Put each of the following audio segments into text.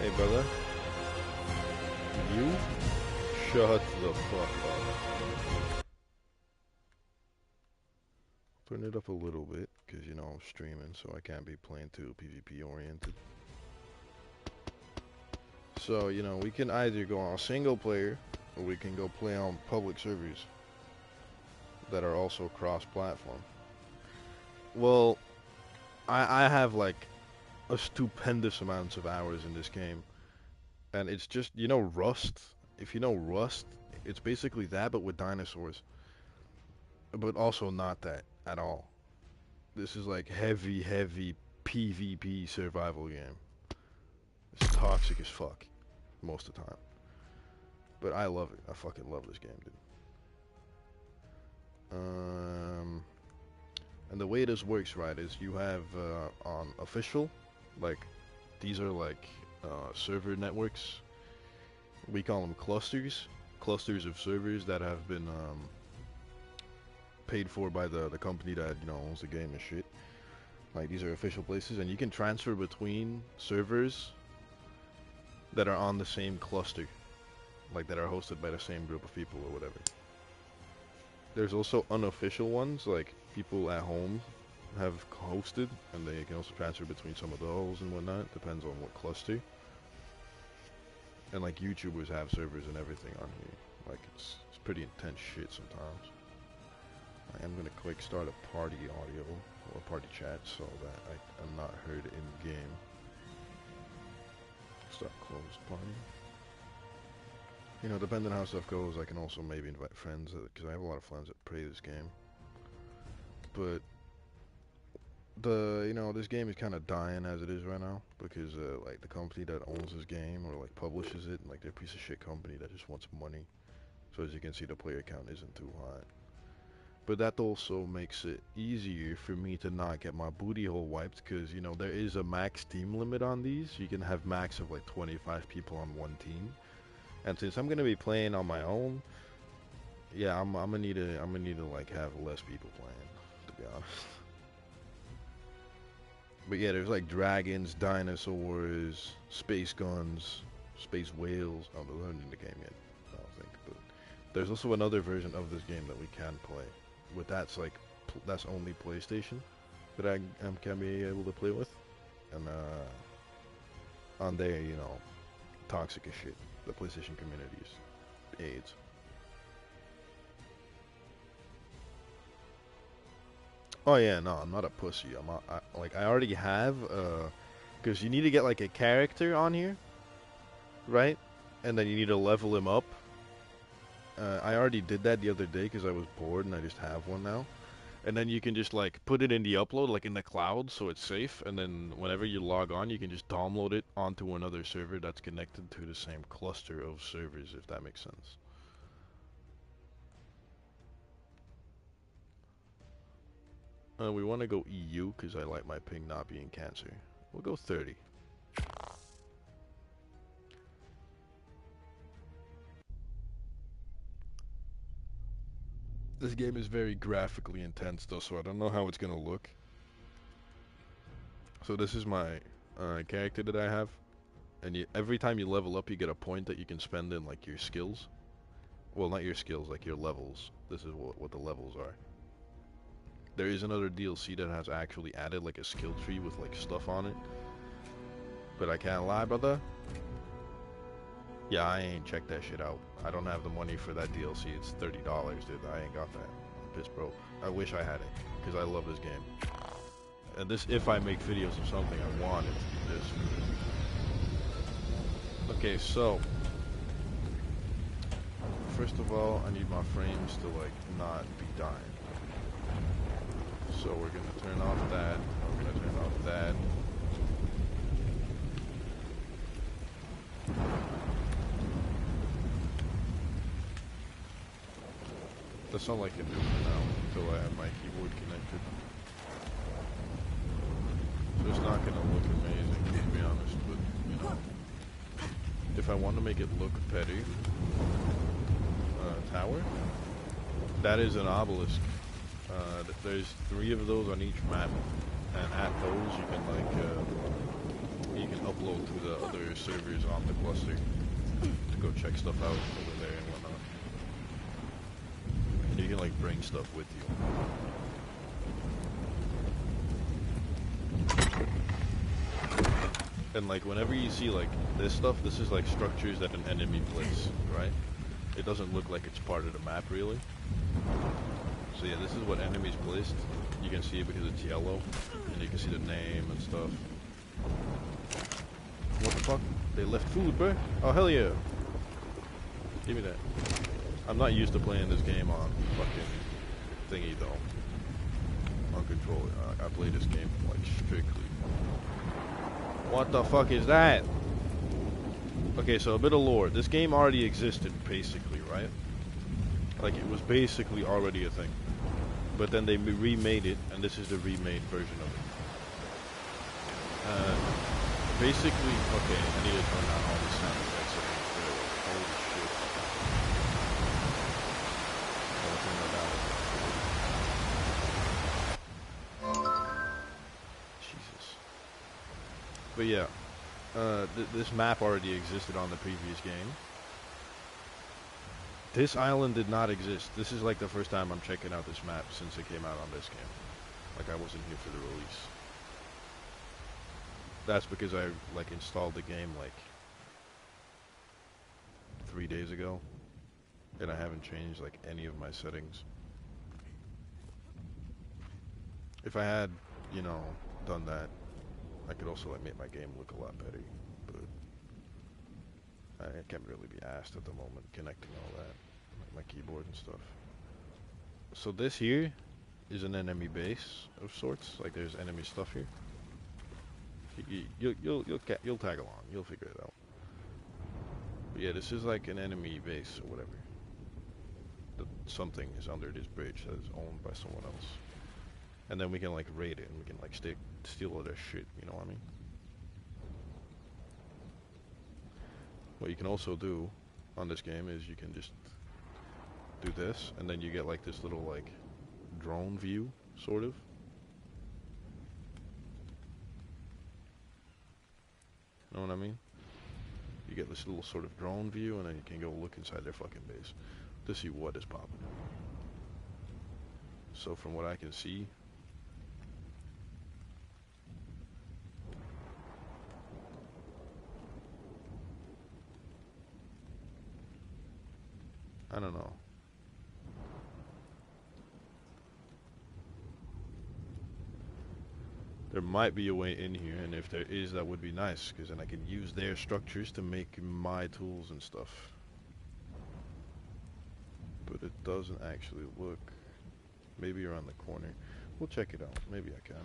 Hey, brother. You shut the fuck up. Turn it up a little bit, because, you know, I'm streaming, so I can't be playing too PvP oriented. So, you know, we can either go on single player, or we can go play on public servers that are also cross-platform. Well, I have, like, a stupendous amounts of hours in this game. And it's just, you know, Rust? If you know Rust, it's basically that, but with dinosaurs. But also not that at all. This is like heavy PvP survival game. It's toxic as fuck most of the time. But I love it. I fucking love this game, dude. And the way this works, right, is you have on official, like, these are like server networks. We call them clusters. Clusters of servers that have been paid for by the company that, you know, owns the game and shit. Like, these are official places, and you can transfer between servers that are on the same cluster, like that are hosted by the same group of people or whatever. There's also unofficial ones, like people at home have hosted, and they can also transfer between some of those and whatnot. Depends on what cluster. And like YouTubers have servers and everything on here. Like, it's pretty intense shit sometimes. I am gonna quick start a party audio or party chat so that I'm not heard in game. Start closed party. You know, depending on how stuff goes, I can also maybe invite friends, because I have a lot of friends that play this game. But you know, this game is kind of dying as it is right now, because like the company that owns this game or like publishes it, like they're a piece of shit company that just wants money. So as you can see, the player count isn't too high. But that also makes it easier for me to not get my booty hole wiped, because, you know, there is a max team limit on these. You can have max of like 25 people on one team. And since I'm gonna be playing on my own, yeah, I'm gonna need to like have less people playing, to be honest. But yeah, there's like dragons, dinosaurs, space guns, space whales. Oh, those aren't in the game yet, I don't think. But there's also another version of this game that we can play. But that's like, that's only PlayStation that I can be able to play with. And on there, you know, toxic as shit. The PlayStation community is AIDS. Oh yeah, no, I'm not a pussy. Like, I already have, because you need to get like a character on here, right? And then you need to level him up. I already did that the other day because I was bored and I just have one now. And then you can just like put it in the upload, like in the cloud, so it's safe. And then whenever you log on, you can just download it onto another server that's connected to the same cluster of servers, if that makes sense. We want to go EU because I like my ping not being cancer. We'll go 30. This game is very graphically intense though, so I don't know how it's gonna look. So this is my character that I have, and every time you level up, you get a point that you can spend in like your skills. Well, not your skills, like your levels. This is what the levels are. There is another DLC that has actually added like a skill tree with like stuff on it. But I can't lie, brother. Yeah, I ain't checked that shit out. I don't have the money for that DLC. It's $30, dude. I ain't got that. I'm pissed broke. I wish I had it, because I love this game. And this, if I make videos of something, I want it to be this. Okay, so first of all, I need my frames to like not be dying. So we're gonna turn off that. We're gonna turn off that. That's all I can do for now until I have my keyboard connected. So it's not gonna look amazing, to be honest, but you know, if I want to make it look petty, tower, that is an obelisk. There's 3 of those on each map, and at those you can like You can upload to the other servers on the cluster to go check stuff out over there and whatnot. And you can like bring stuff with you. And like whenever you see like this stuff, this is like structures that an enemy placed, right? It doesn't look like it's part of the map really. So yeah, this is what enemies placed. You can see it because it's yellow, and you can see the name and stuff. What the fuck? They left food, bro. Oh hell yeah! Give me that. I'm not used to playing this game on fucking thingy though. On controller. I play this game like strictly. What the fuck is that? Okay, so a bit of lore. This game already existed, basically, right? Like, it was basically already a thing. But then they remade it, and this is the remade version of it. Basically, okay, I need to turn down all the sound effects. Holy shit. I'll turn that down. Jesus. But yeah. This map already existed on the previous game. This island did not exist. This is like the first time I'm checking out this map since it came out on this game. Like I wasn't here for the release. That's because I like installed the game like 3 days ago. And I haven't changed like any of my settings. If I had, you know, done that, I could also like make my game look a lot better, but I can't really be asked at the moment connecting all that, like my keyboard and stuff. So this here is an enemy base of sorts. Like there's enemy stuff here. You'll tag along. You'll figure it out. But yeah, this is like an enemy base or whatever. Something is under this bridge that is owned by someone else. And then we can like raid it and we can like steal all their shit, you know what I mean? What you can also do on this game is you can just do this and then you get like this little like drone view, sort of. Know what I mean? You get this little sort of drone view and then you can go look inside their fucking base to see what is popping. So from what I can see, I don't know. There might be a way in here, and if there is, that would be nice, because then I can use their structures to make my tools and stuff. But it doesn't actually look. Maybe around the corner. We'll check it out. Maybe I can.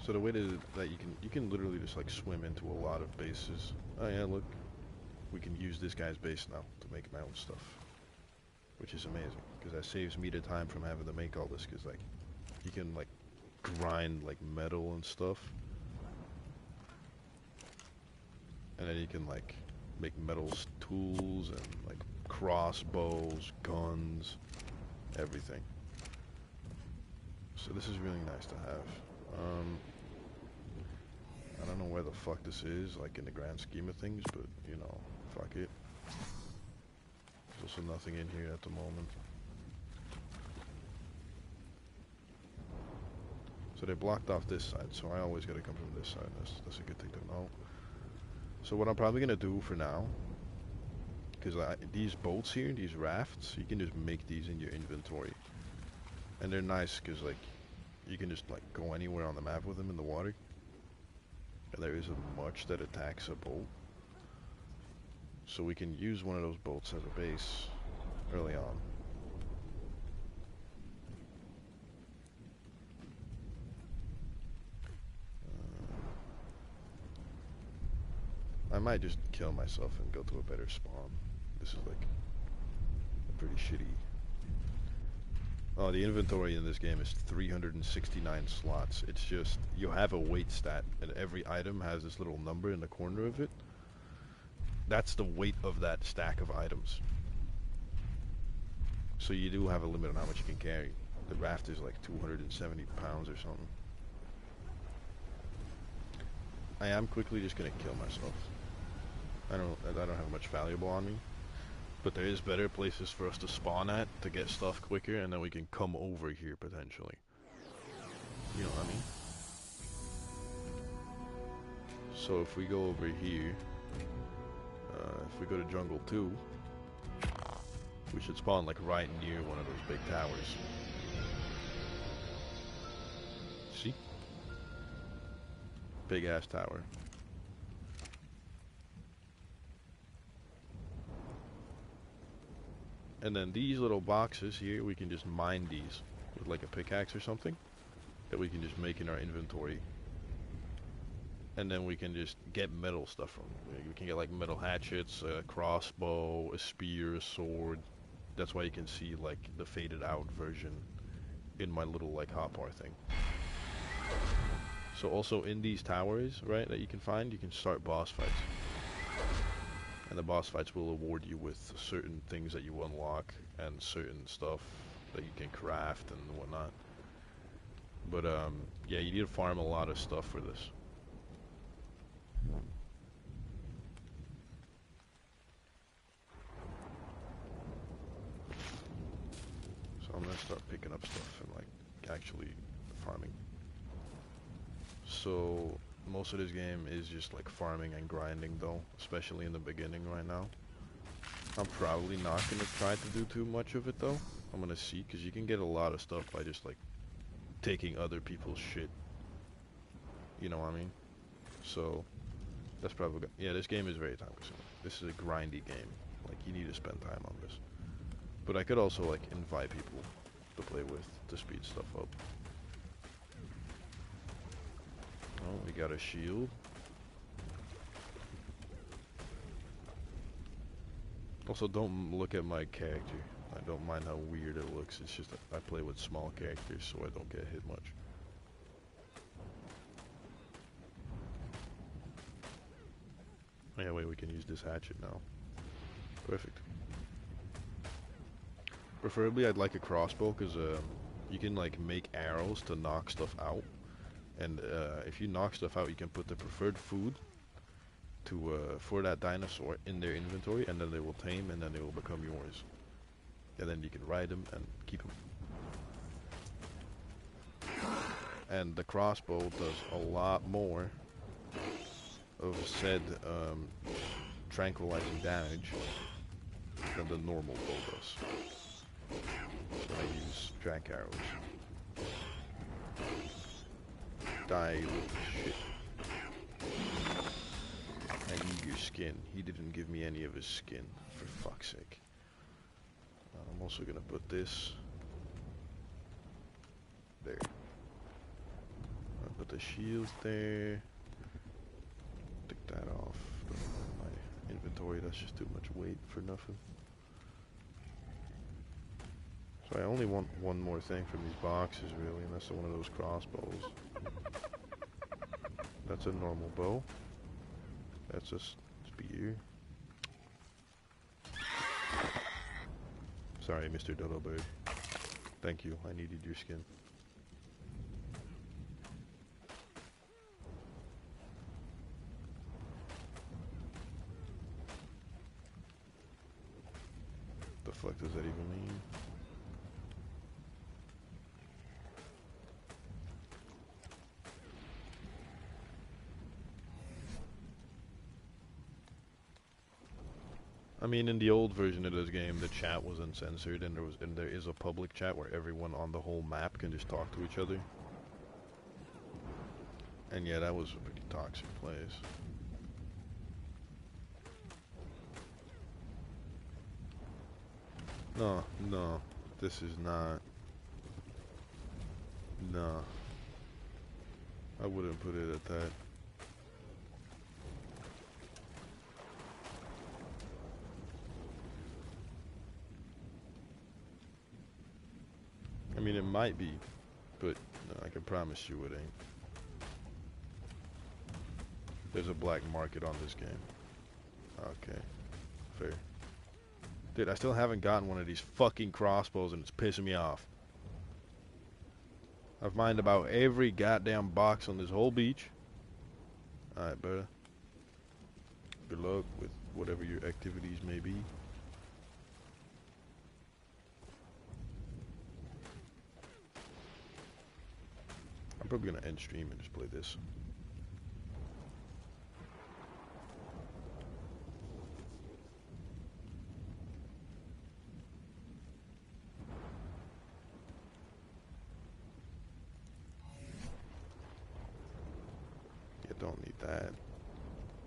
So the way that you can literally just like swim into a lot of bases. Oh yeah, look. We can use this guy's base now to make my own stuff, which is amazing because that saves me the time from having to make all this. Because like, you can like grind like metal and stuff, and then you can like make metal tools and like crossbows, guns, everything. So this is really nice to have. I don't know where the fuck this is, like in the grand scheme of things, but you know, fuck it. There's also nothing in here at the moment. So they blocked off this side, so I always gotta come from this side. That's a good thing to know. So what I'm probably gonna do for now, because these boats here, these rafts, you can just make these in your inventory, and they're nice because like you can just like go anywhere on the map with them in the water. And there isn't much that attacks a boat. So we can use one of those boats as a base early on. I might just kill myself and go to a better spawn. This is like a pretty shitty. Oh, the inventory in this game is 369 slots. It's just, you have a weight stat, and every item has this little number in the corner of it. That's the weight of that stack of items. So you do have a limit on how much you can carry. The raft is like 270 pounds or something. I am quickly just gonna kill myself. I don't have much valuable on me. But there is better places for us to spawn at to get stuff quicker, and then we can come over here potentially. You know what I mean? So if we go over here, if we go to Jungle 2, we should spawn like right near one of those big towers. See? Big ass tower. And then these little boxes here, we can just mine these with like a pickaxe or something that we can just make in our inventory. And then we can just get metal stuff from them. We can get like metal hatchets, a crossbow, a spear, a sword. That's why you can see like the faded out version in my little like hotbar thing. So also in these towers, right, that you can find, you can start boss fights. And the boss fights will award you with certain things that you unlock and certain stuff that you can craft and whatnot. But yeah, you need to farm a lot of stuff for this. So I'm gonna start picking up stuff and like actually farming. So most of this game is just like farming and grinding though, especially in the beginning right now. I'm probably not gonna try to do too much of it though. I'm gonna see, because you can get a lot of stuff by just like taking other people's shit. You know what I mean? So that's probably good. Yeah, this game is very time consuming. This is a grindy game. Like you need to spend time on this. But I could also like invite people to play with to speed stuff up. Oh, we got a shield. Also, don't look at my character. I don't mind how weird it looks. It's just that I play with small characters, so I don't get hit much. Yeah, wait, we can use this hatchet now. Perfect. Preferably, I'd like a crossbow, because you can like make arrows to knock stuff out. And if you knock stuff out, you can put the preferred food to for that dinosaur in their inventory, and then they will tame, and then they will become yours. And then you can ride them and keep them. And the crossbow does a lot more of said tranquilizing damage than the normal bow does. So I use track arrows. Die with shit. I need your skin. He didn't give me any of his skin, for fuck's sake. I'm also gonna put this there. I'll put the shield there. Take that off my inventory. That's just too much weight for nothing. So I only want one more thing from these boxes, really, and that's one of those crossbows. That's a normal bow. That's a spear. Sorry, Mr. Dodo Bird. Thank you. I needed your skin. The fuck does that even mean? I mean, in the old version of this game, the chat was uncensored, and there is a public chat where everyone on the whole map can just talk to each other. And yeah, that was a pretty toxic place. No, this is not. No, I wouldn't put it at that. I mean, it might be, but no, I can promise you it ain't. There's a black market on this game. Okay, fair. Dude, I still haven't gotten one of these fucking crossbows, and it's pissing me off. I've mined about every goddamn box on this whole beach. Alright, brother. Good luck with whatever your activities may be. I'm probably gonna end stream and just play this. You don't need that.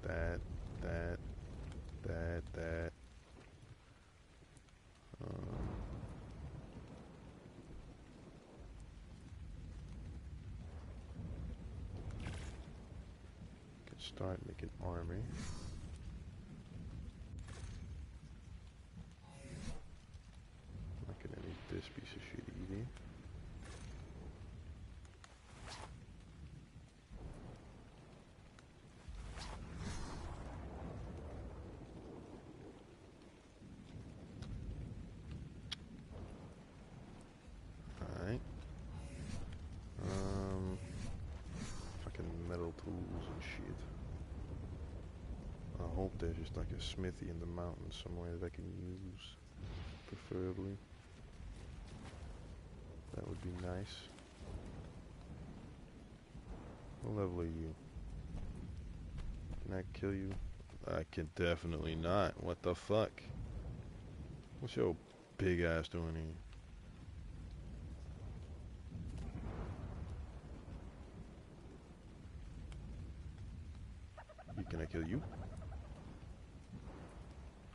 That. Can start making armor. Not gonna need this piece of shit either. Alright. Fucking metal tools and shit. I hope there's just like a smithy in the mountains somewhere that I can use. Preferably. That would be nice. What level are you? Can I kill you? I can definitely not. What the fuck? What's your big ass doing here? Can I kill you?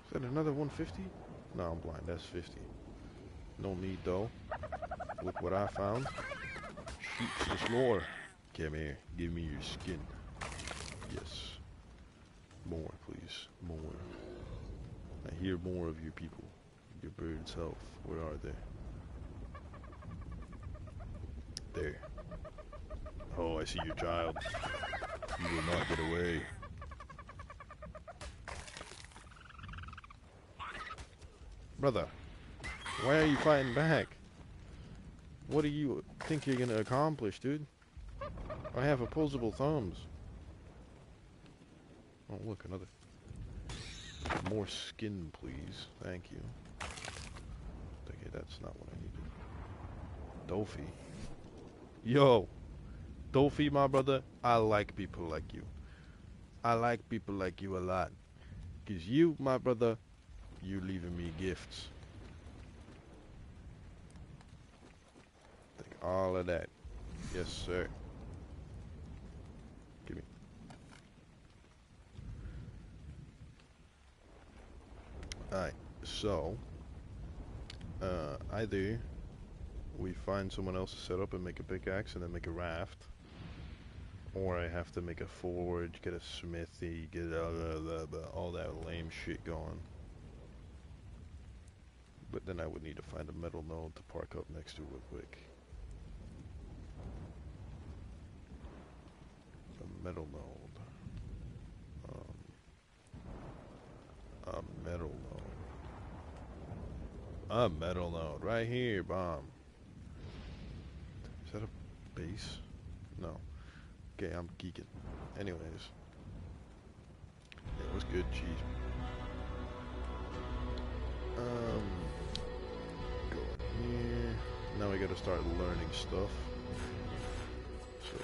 Is that another 150? No, I'm blind. That's 50. No need though. Look what I found. Sheeps and more. Come here. Give me your skin. Yes. More, please. More. I hear more of your people. Your bird's health. Where are they? There. Oh, I see your child. You will not get away. Brother, why are you fighting back? What do you think you're gonna accomplish, dude? I have opposable thumbs. Oh, look, another. More skin, please. Thank you. Okay, that's not what I needed. Dofi. Yo! Dofi, my brother, I like people like you. I like people like you a lot. Because you, my brother, you leaving me gifts. Take all of that. Yes, sir. Give me. Alright, so either we find someone else to set up and make a pickaxe and then make a raft, or I have to make a forge, get a smithy, get all that lame shit going. But then I would need to find a metal node to park up next to real quick. A metal node. A metal node. A metal node. Right here, bomb. Is that a base? No. Okay, I'm geeking. Anyways. Yeah, what's good, cheese? Go in here. Now we gotta start learning stuff. So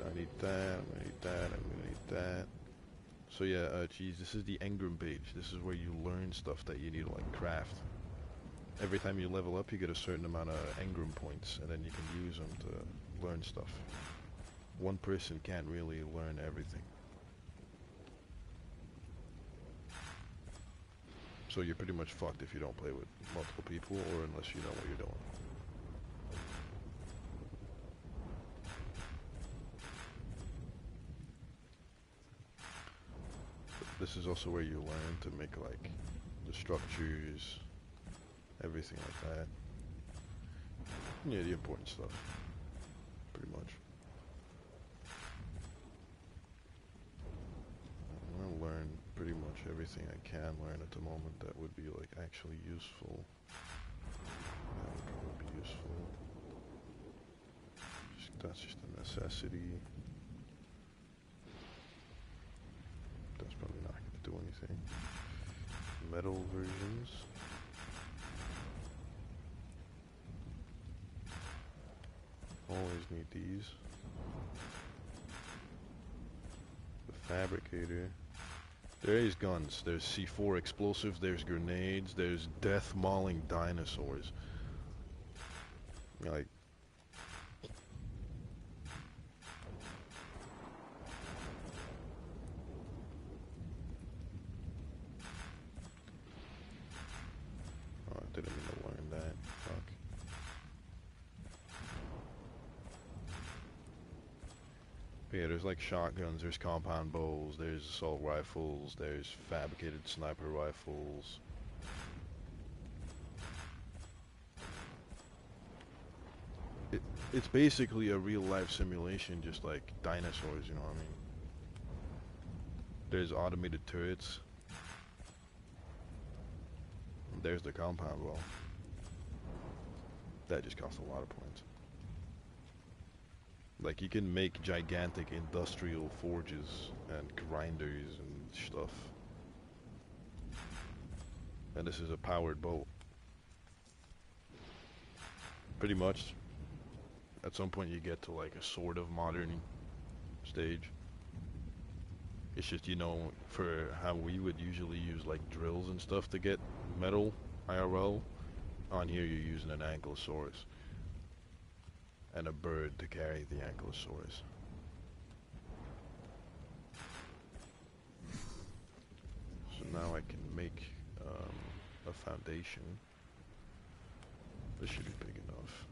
I need that, I'm gonna need that, I'm gonna need that. So yeah, cheese, this is the engram page. This is where you learn stuff that you need to like craft. Every time you level up, you get a certain amount of engram points, and then you can use them to learn stuff. One person can't really learn everything. So you're pretty much fucked if you don't play with multiple people, or unless you know what you're doing. But this is also where you learn to make like the structures, everything like that. Yeah, the important stuff. Pretty much. I'm gonna learn pretty much everything I can learn at the moment that would be like actually useful. That would probably be useful. That's just a necessity. see. Metal versions. Always need these. The fabricator. There's guns. There's C4 explosives. There's grenades. There's death mauling dinosaurs. Like. Oh, I didn't mean to learn that. Fuck. But yeah, there's like shotguns, there's compound bows, there's assault rifles, there's fabricated sniper rifles. It's basically a real life simulation, just like dinosaurs, you know what I mean? There's automated turrets. There's the compound bow. That just costs a lot of points. Like, you can make gigantic industrial forges and grinders and stuff. And this is a powered boat. Pretty much, at some point you get to like a sort of modern stage. It's just, you know, for how we would usually use like drills and stuff to get metal IRL, on here you're using an ankylosaurus. And a bird to carry the ankylosaurus. So now I can make a foundation. This should be big enough.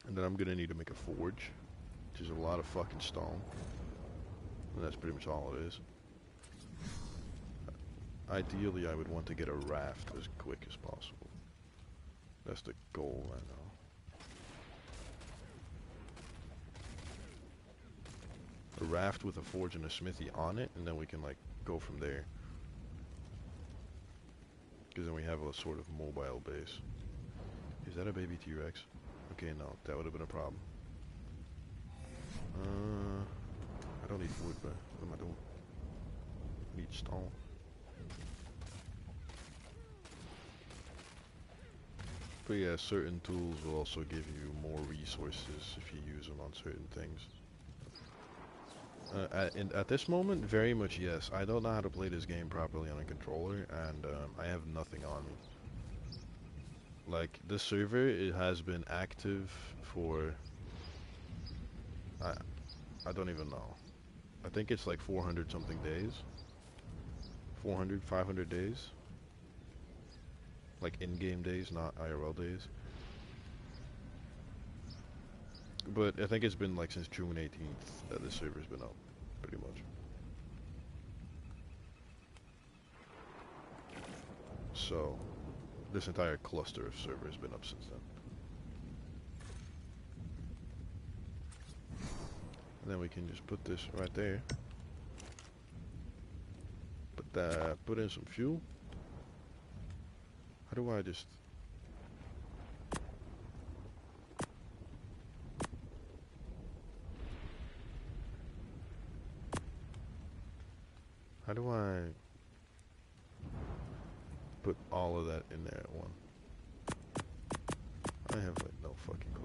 And then I'm gonna need to make a forge, which is a lot of fucking stone. And that's pretty much all it is. Ideally, I would want to get a raft as quick as possible. That's the goal right now. A raft with a forge and a smithy on it, and then we can like go from there. Because then we have a sort of mobile base. Is that a baby T-Rex? Okay, no, that would have been a problem. I don't need wood, but what am I doing? I need stone. But yeah, certain tools will also give you more resources if you use them on certain things. At this moment, very much yes. I don't know how to play this game properly on a controller, and I have nothing on me. Like, this server, it has been active for... I don't even know. I think it's like 400 something days. 400, 500 days. Like in-game days, not IRL days. But I think it's been like since June 18th that this server's been up, pretty much. So, this entire cluster of servers has been up since then. And then we can just put this right there. Put in some fuel. How do I just... How do I put all of that in there at one? I have like no fucking clue.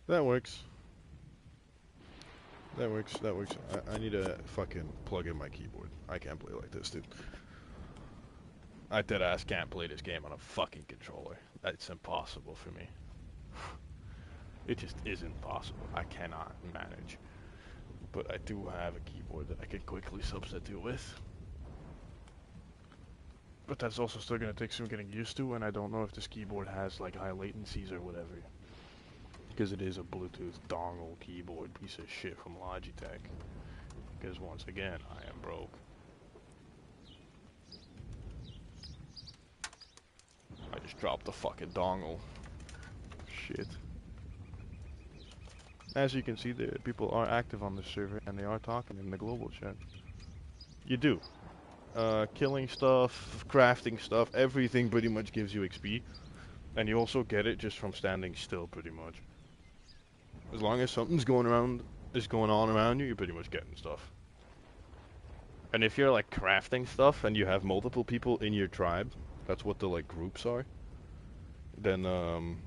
That works. That works, that works. I need to fucking plug in my keyboard. I can't play like this, dude. I deadass can't play this game on a fucking controller. That's impossible for me. It just isn't possible. I cannot manage. But I do have a keyboard that I can quickly substitute with. But that's also still going to take some getting used to, and I don't know if this keyboard has like high latencies or whatever. Because it is a Bluetooth dongle keyboard piece of shit from Logitech. Because once again, I am broke. I just dropped the fucking dongle. Shit. As you can see, there people are active on this server, and they are talking in the global chat. You do. killing stuff, crafting stuff, everything pretty much gives you XP. And you also get it just from standing still, pretty much. As long as something's going on around you, you're pretty much getting stuff. And if you're like crafting stuff and you have multiple people in your tribe, that's what the like groups are, then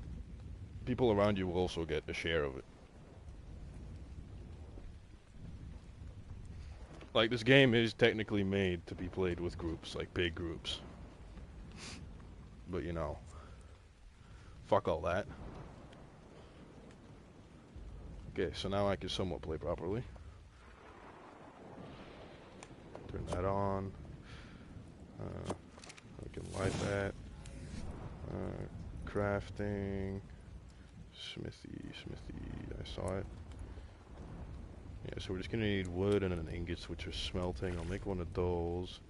people around you will also get a share of it. Like this game is technically made to be played with groups, like big groups. But you know, fuck all that. Okay, so now I can somewhat play properly. Turn that on. I can light that. Crafting. Smithy. I saw it. Yeah, so we're just gonna need wood and then ingots, which are smelting. I'll make one of those.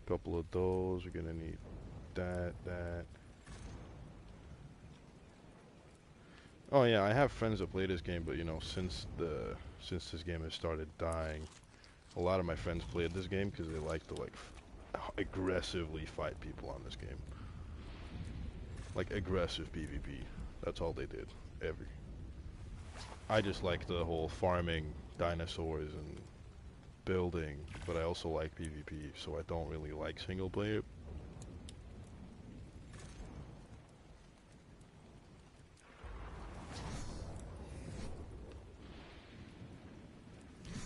A couple of those. We're gonna need that. Oh yeah, I have friends that play this game, but you know, since this game has started dying, a lot of my friends played this game because they like to like aggressively fight people on this game. Like aggressive PvP. That's all they did. I just like the whole farming dinosaurs and building, but I also like PvP, so I don't really like single player.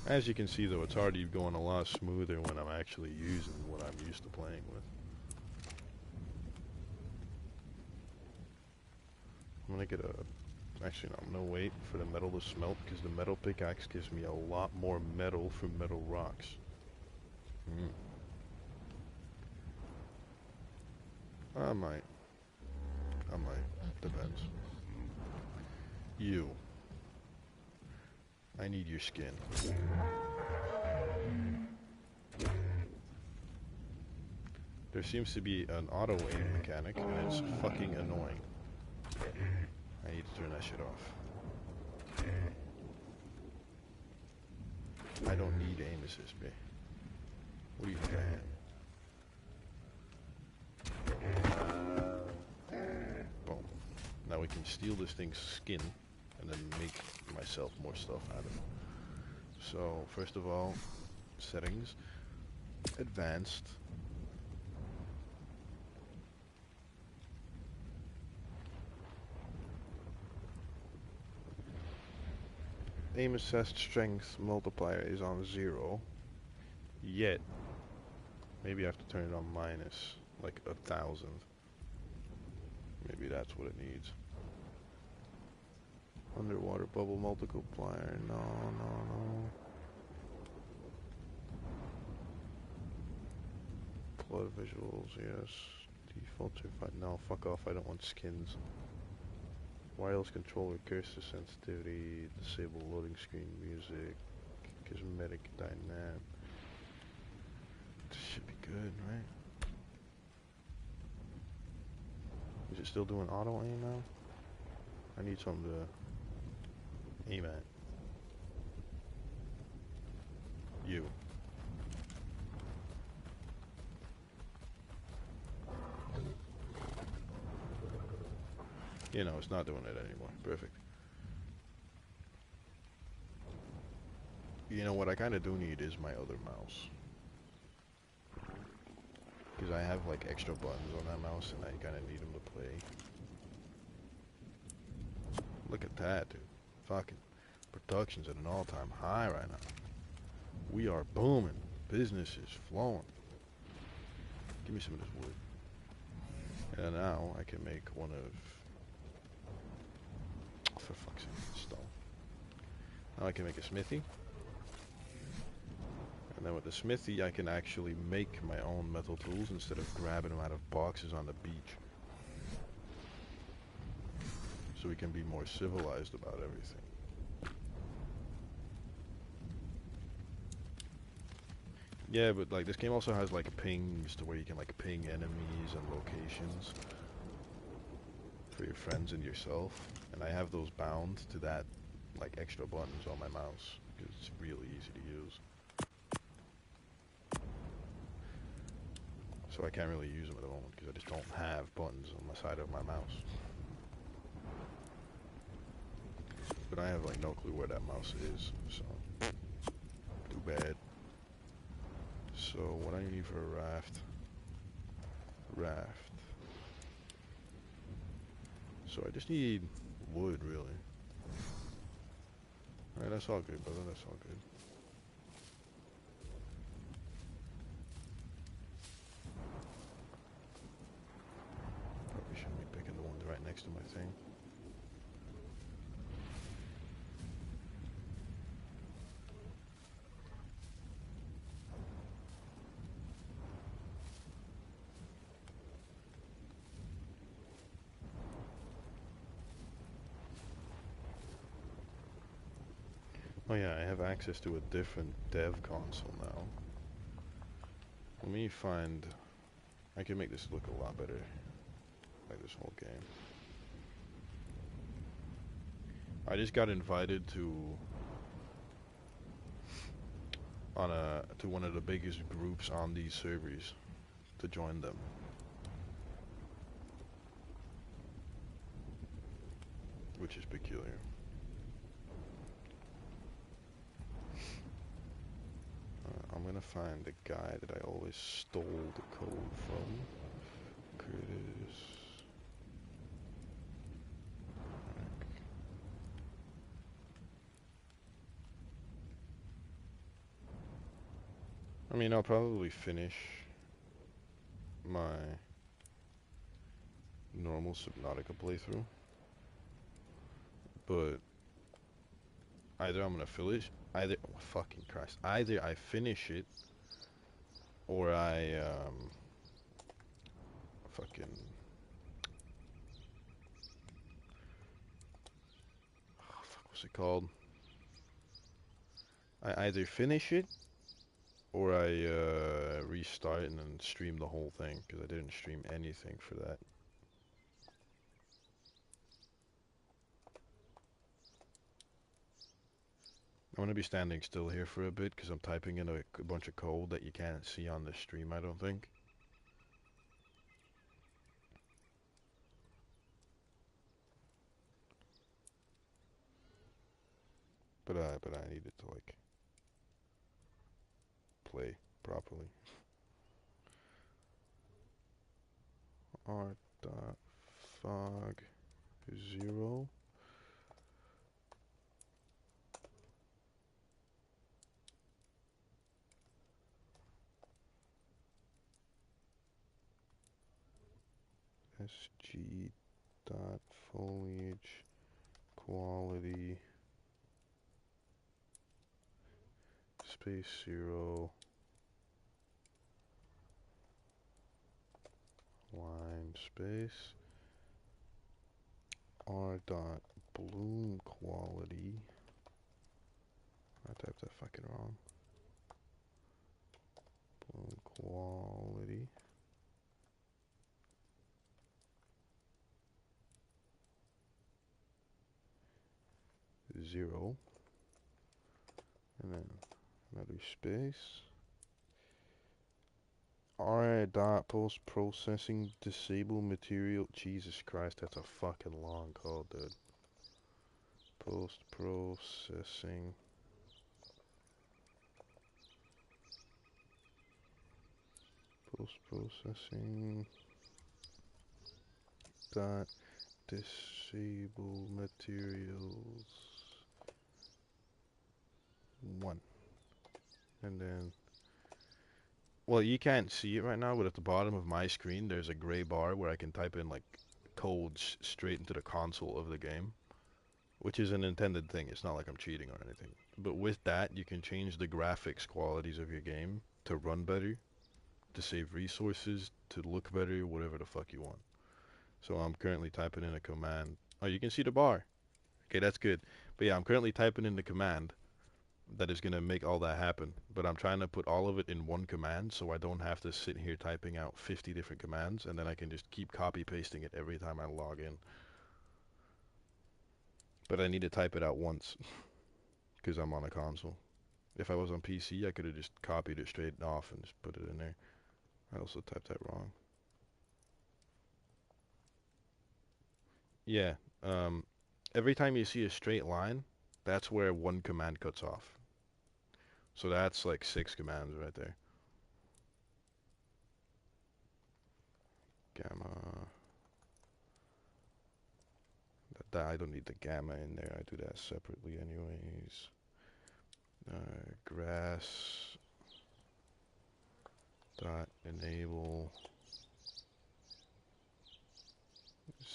As you can see though, it's already going a lot smoother when I'm actually using what I'm used to playing with. I'm gonna get actually no, I'm gonna wait for the metal to smelt because the metal pickaxe gives me a lot more metal from metal rocks. I might. Depends. You. I need your skin. There seems to be an auto aim mechanic, and it's fucking annoying. I need to turn that shit off. I don't need aim assist, babe. What do you think I am? Boom. Now we can steal this thing's skin, and then make myself more stuff out of it. So, first of all, settings, advanced. Aim assist strength multiplier is on 0, yet, maybe I have to turn it on minus, like 1,000. Maybe that's what it needs. Underwater bubble multiplier, no. Flood visuals, yes. Default to no, fuck off, I don't want skins. Wireless controller, cursor sensitivity, disable loading screen music, cosmetic dynamic. This should be good, right? Is it still doing auto aim now? I need something to aim at. You. You know, it's not doing it anymore. Perfect. You know what I kind of do need is my other mouse. Because I have like extra buttons on that mouse and I kind of need them to play. Look at that, dude. Fucking production's at an all-time high right now. We are booming. Business is flowing. Give me some of this wood. And now I can make one of... For fuck's sake, stone. Now I can make a smithy. And then with the smithy, I can actually make my own metal tools instead of grabbing them out of boxes on the beach. So we can be more civilized about everything. Yeah, but like this game also has like pings to where you can like ping enemies and locations for your friends and yourself. And I have those bound to that like extra buttons on my mouse because it's really easy to use. So I can't really use them at the moment because I just don't have buttons on the side of my mouse. But I have like no clue where that mouse is, so too bad. So what I need for a raft. So I just need wood, really. Alright, that's all good, brother, that's all good. Probably shouldn't be picking the ones right next to my thing. Oh yeah, I have access to a different dev console now. Let me find... I can make this look a lot better. Like this whole game. I just got invited to one of the biggest groups on these servers to join them. Which is peculiar. I'm gonna find the guy that I always stole the code from. Curtis. I mean, I'll probably finish my normal Subnautica playthrough, but either I'm gonna fucking Christ, either I finish it, or I, fucking, oh, fuck, what's it called? I either finish it, or I, restart and then stream the whole thing, because I didn't stream anything for that. I'm gonna be standing still here for a bit, because I'm typing in a bunch of code that you can't see on the stream, I don't think. But I needed to, like, play properly. R.fog 0. SG dot foliage quality space 0 line space R dot bloom quality. I typed that fucking wrong. Bloom quality 0, and then another space. R dot post processing disable material. Jesus Christ, that's a fucking long code, dude. Post processing dot disable materials 1, and then, well, you can't see it right now, but at the bottom of my screen there's a gray bar where I can type in like codes straight into the console of the game, which is an intended thing. It's not like I'm cheating or anything, but with that you can change the graphics qualities of your game to run better, to save resources, to look better, whatever the fuck you want. So I'm currently typing in a command. Oh, you can see the bar. Okay, that's good. But yeah, I'm currently typing in the command that is going to make all that happen. But I'm trying to put all of it in one command so I don't have to sit here typing out 50 different commands, and then I can just keep copy pasting it every time I log in. But I need to type it out once because I'm on a console. If I was on PC, I could have just copied it straight off and just put it in there. I also typed that wrong. Yeah. Um, every time you see a straight line, that's where one command cuts off. So that's like 6 commands right there. Gamma. I don't need the gamma in there. I do that separately anyways. Grass dot enable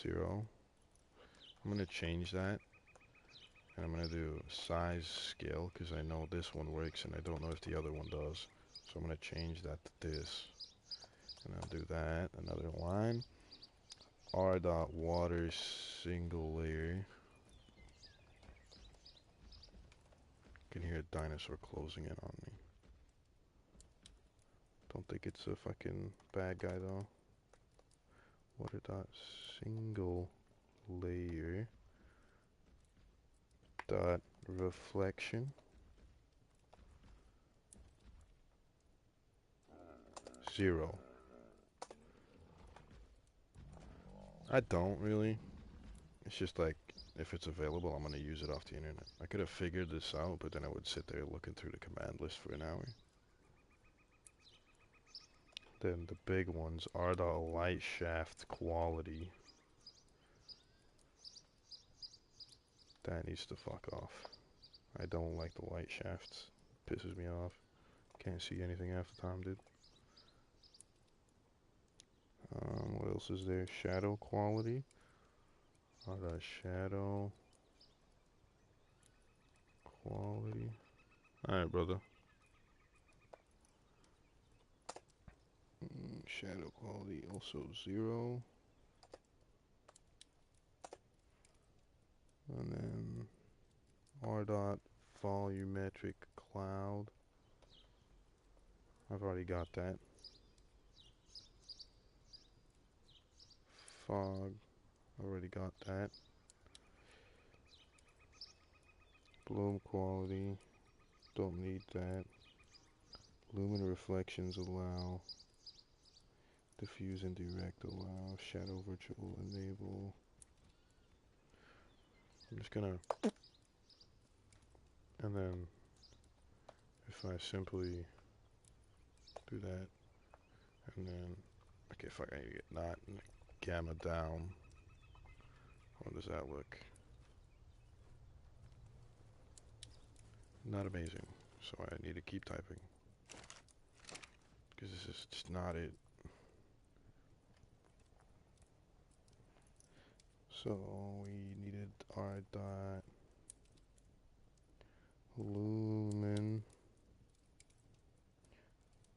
0. I'm gonna change that, and I'm gonna do size scale because I know this one works and I don't know if the other one does. So I'm gonna change that to this, and I'll do that. Another line. R dot water single layer. You can hear a dinosaur closing in on me. Don't think it's a fucking bad guy though. Water dot single layer dot reflection 0. I don't really. It's just like if it's available, I'm gonna use it off the internet. I could have figured this out, but then I would sit there looking through the command list for an hour. Then the big ones are the light shaft quality. That needs to fuck off. I don't like the light shafts. Pisses me off. Can't see anything half the time, dude. What else is there? Shadow quality. Shadow quality. Alright, brother. Shadow quality also 0. And then R dot volumetric cloud. I've already got that. Fog. Already got that. Bloom quality. Don't need that. Lumen reflections allow. Diffuse and direct allow. Shadow virtual enable. I'm just gonna. And then if I simply do that, and then okay, fuck, I need to get not gamma down. How does that look? Not amazing. So I need to keep typing because this is just not it. So we needed R dot lumen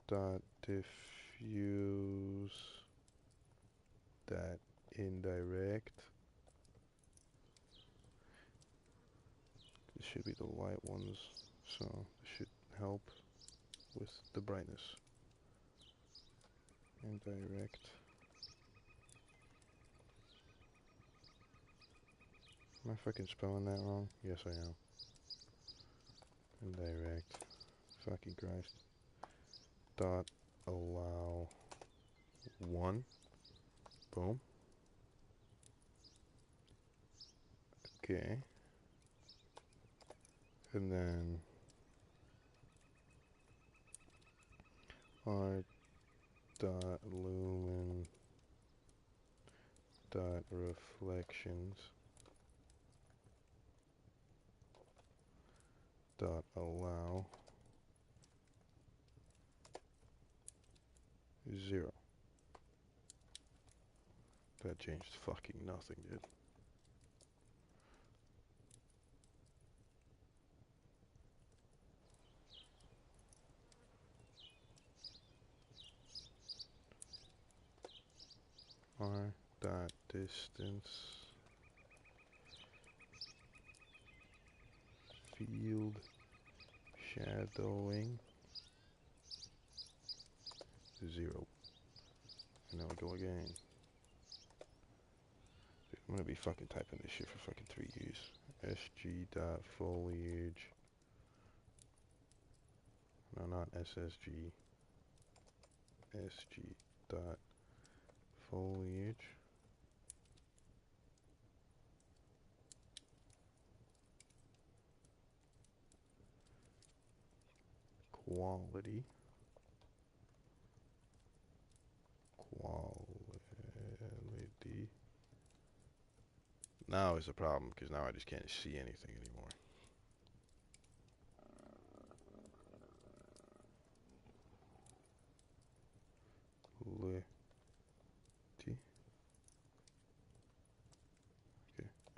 dot diffuse that indirect. This should be the light ones, so this should help with the brightness. Indirect. Am I fucking spelling that wrong? Yes, I am. Indirect. Fucking Christ. Dot allow 1. Boom. Okay. And then R dot lumen dot reflections dot allow 0. That changed fucking nothing, dude. R dot distance field shadowing 0. And now we go again. Dude, I'm gonna be fucking typing this shit for fucking 3 years. SG dot foliage. No, not SSG. sg dot foliage quality now is a problem because now I just can't see anything anymore. Okay.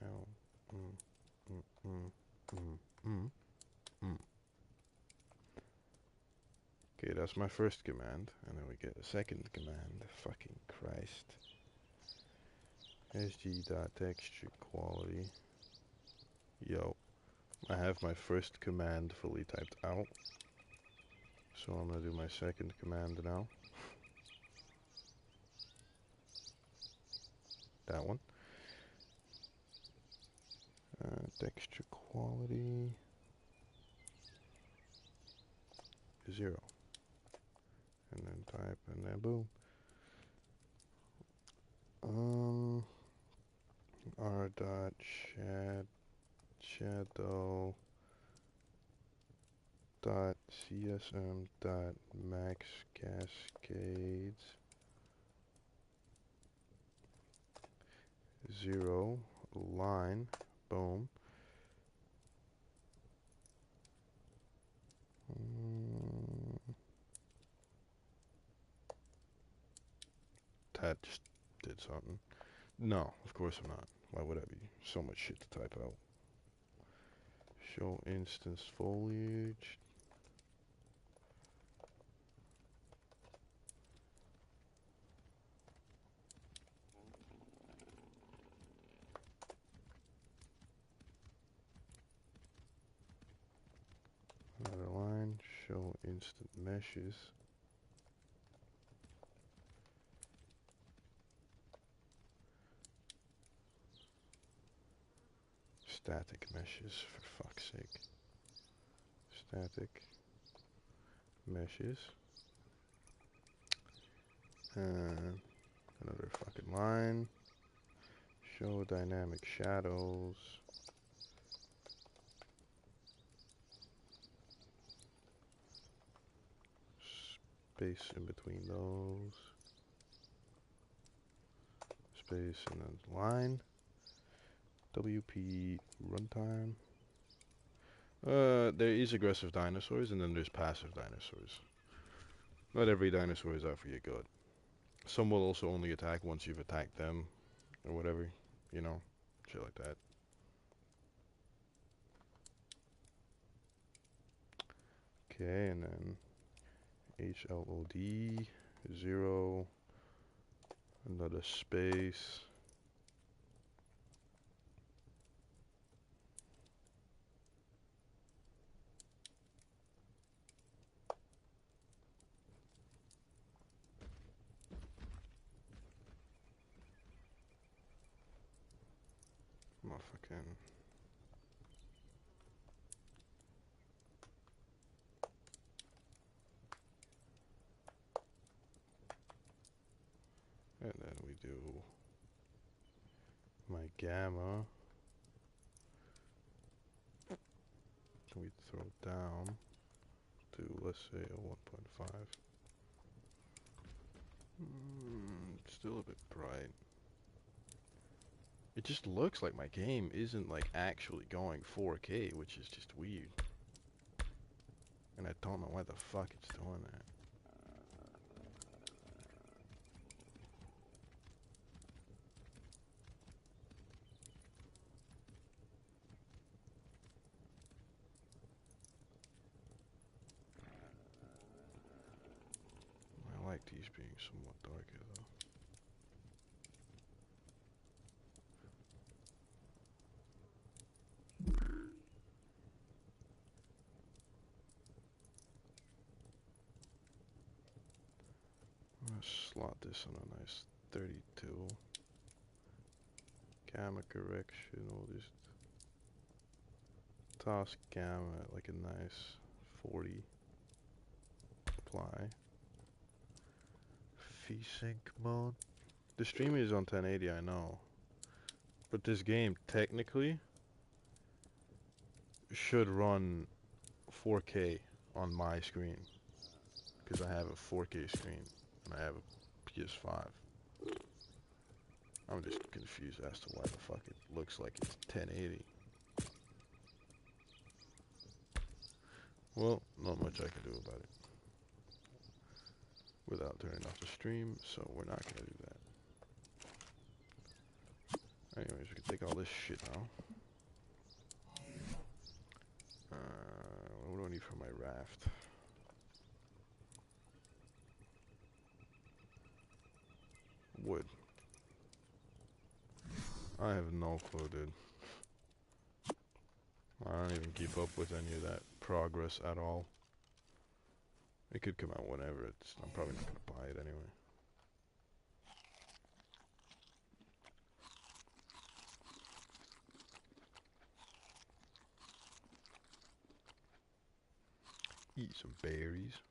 L. Mm, mm, mm, mm, mm, mm. Okay, that's my first command, and then we get a second command. Fucking Christ. sg.texture quality. Yo, I have my first command fully typed out. So I'm gonna do my second command now. That one. Texture quality 0. And then type, and then boom. R dot shadow dot CSM dot max cascades 0 line, boom. That just did something. No, of course I'm not. Why would I be? So much shit to type out. Show instance foliage. Another line. Show instant meshes. Static meshes, for fuck's sake. Static meshes. And another fucking line. Show dynamic shadows. Space in between those. Space and then line. WP runtime. There is aggressive dinosaurs and then there's passive dinosaurs. Not every dinosaur is out for your good. Some will also only attack once you've attacked them, or whatever, you know, shit like that. Okay, and then HLOD 0, another space. Motherfucking. And then we do my gamma. We throw down to, let's say, a 1.5. Still a bit bright. It just looks like my game isn't like actually going 4K, which is just weird. And I don't know why the fuck it's doing that. I like these being somewhat darker though. I'm gonna slot this on a nice 32. Gamma correction, we'll just toss gamma at like a nice 40. Apply. V-Sync mode. The stream is on 1080, I know. But this game, technically, should run 4K on my screen. Because I have a 4K screen, and I have a PS5. I'm just confused as to why the fuck it looks like it's 1080. Well, not much I can do about it. Without turning off the stream, so we're not gonna do that. Anyways, we can take all this shit now. What do I need for my raft? Wood. I have no clue, dude. I don't even keep up with any of that progress at all. It could come out whenever. I'm probably not gonna buy it anyway. Eat some berries.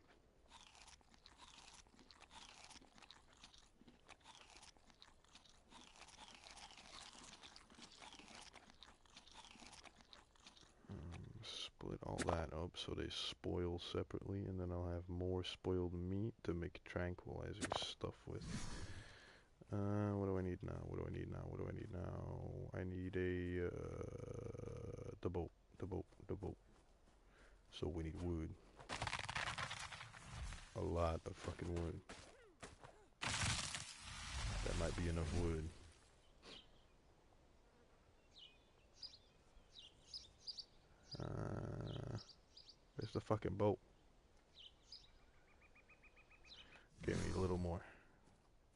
Split all that up so they spoil separately, and then I'll have more spoiled meat to make tranquilizer stuff with. What do I need now? What do I need now? What do I need now? I need the boat. So we need wood. A lot of fucking wood. That might be enough wood. Where's the fucking boat? Give me a little more.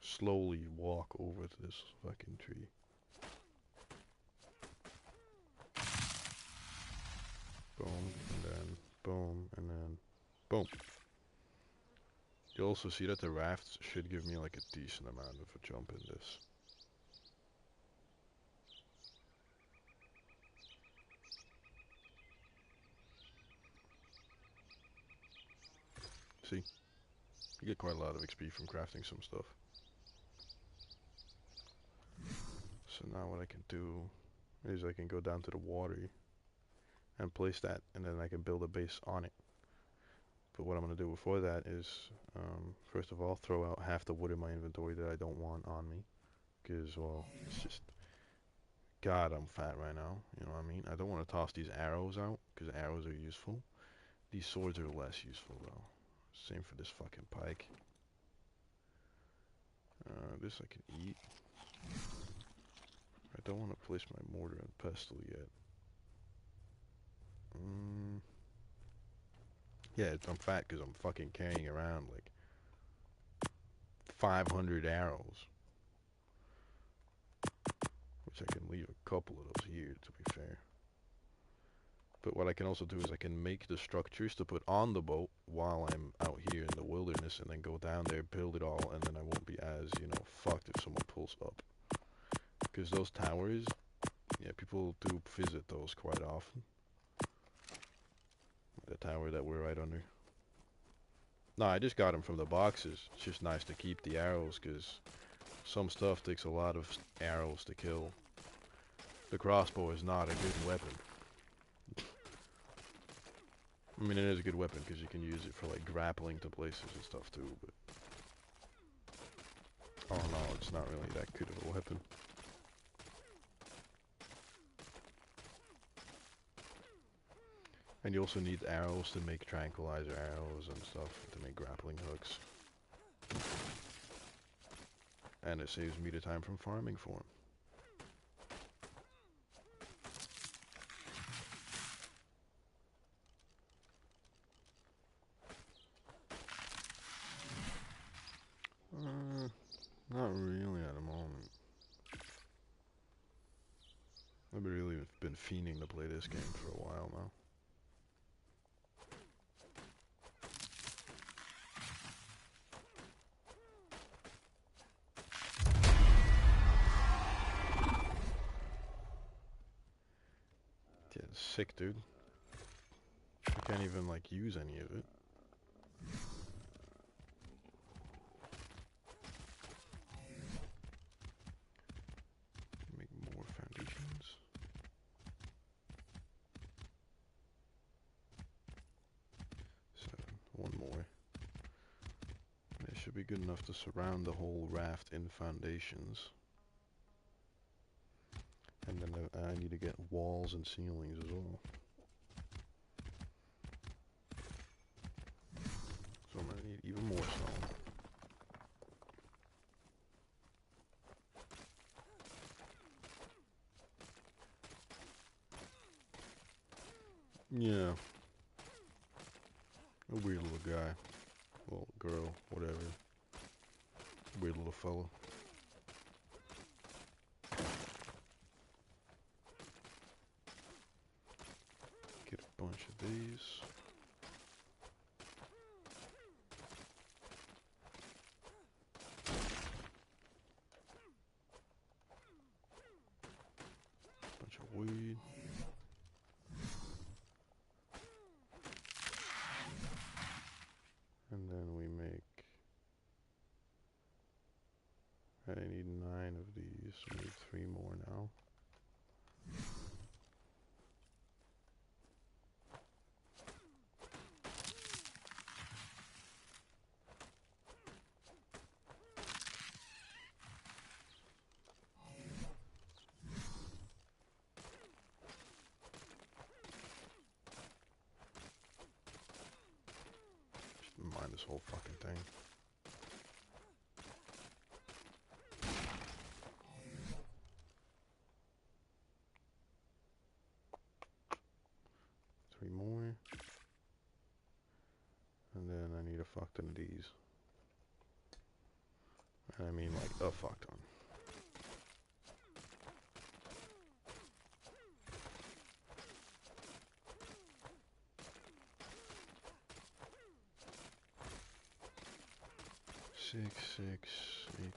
Slowly walk over to this fucking tree. Boom, and then boom, and then boom. You'll also see that the rafts should give me like a decent amount of a jump in this. See? You get quite a lot of XP from crafting some stuff. So now what I can do is I can go down to the water and place that, and then I can build a base on it. But what I'm going to do before that is, first of all, throw out half the wood in my inventory that I don't want on me. Because, well, it's just, God, I'm fat right now, you know what I mean? I don't want to toss these arrows out, because arrows are useful. These swords are less useful, though. Same for this fucking pike. This I can eat. I don't want to place my mortar and pestle yet. Yeah, I'm fat because I'm fucking carrying around like 500 arrows. Which I can leave a couple of those here, to be fair. But what I can also do is I can make the structures to put on the boat while I'm out here in the wilderness, and then go down there, build it all, and then I won't be as, you know, fucked if someone pulls up. Because those towers, yeah, people do visit those quite often. The tower that we're right under. No, I just got them from the boxes. It's just nice to keep the arrows, because some stuff takes a lot of arrows to kill. The crossbow is not a good weapon. I mean, it is a good weapon because you can use it for like grappling to places and stuff too, but oh no, it's not really that good of a weapon. And you also need arrows to make tranquilizer arrows and stuff, to make grappling hooks. And it saves me the time from farming for them. Not really at the moment. I've really been fiending to play this game for a while now. Yeah, it's sick, dude. I can't even like use any of it. should be good enough to surround the whole raft in foundations. And then I need to get walls and ceilings as well. So I'm gonna need even more stone. Yeah. A weird little guy. Well, girl, whatever. Weird little fella. Get a bunch of these. Bunch of weed. And then we make... I need 9 of these. We need 3 more now. Just mine this whole fucking thing. Three more. And then I need a fuck ton of these. I mean like a fuck ton. Six, 18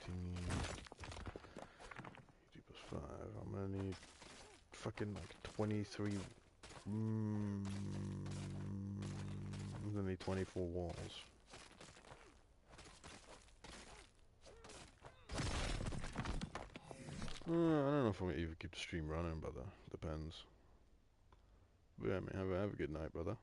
plus 5. I'm gonna need fucking like 23. I'm gonna need 24 walls. I don't know if I'm gonna even keep the stream running, brother. Depends. But yeah, man, have a good night, brother.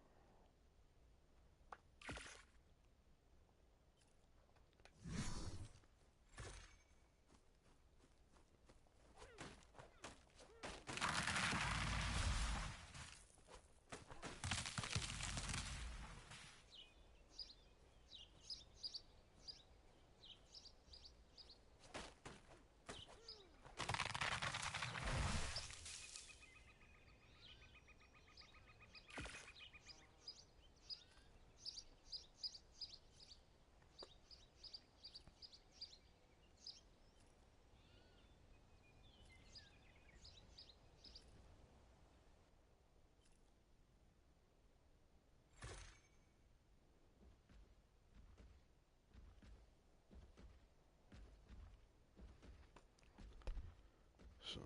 So,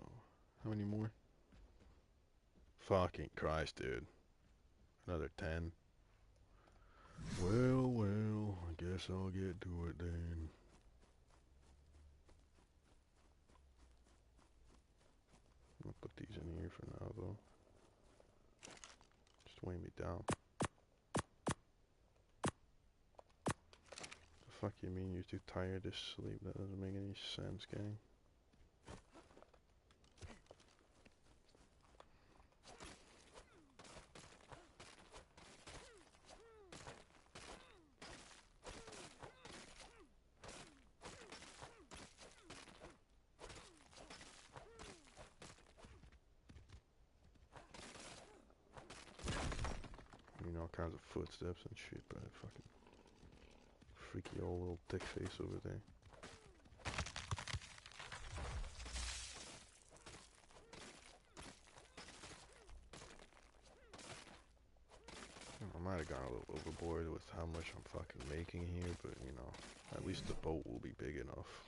how many more? Fucking Christ, dude. Another 10. Well, I guess I'll get to it then. I'll put these in here for now, though. Just weighing me down. The fuck you mean you're too tired to sleep? That doesn't make any sense, gang. All kinds of footsteps and shit by that fucking freaky old little dick face over there. I might have gone a little overboard with how much I'm fucking making here, but you know, at least the boat will be big enough.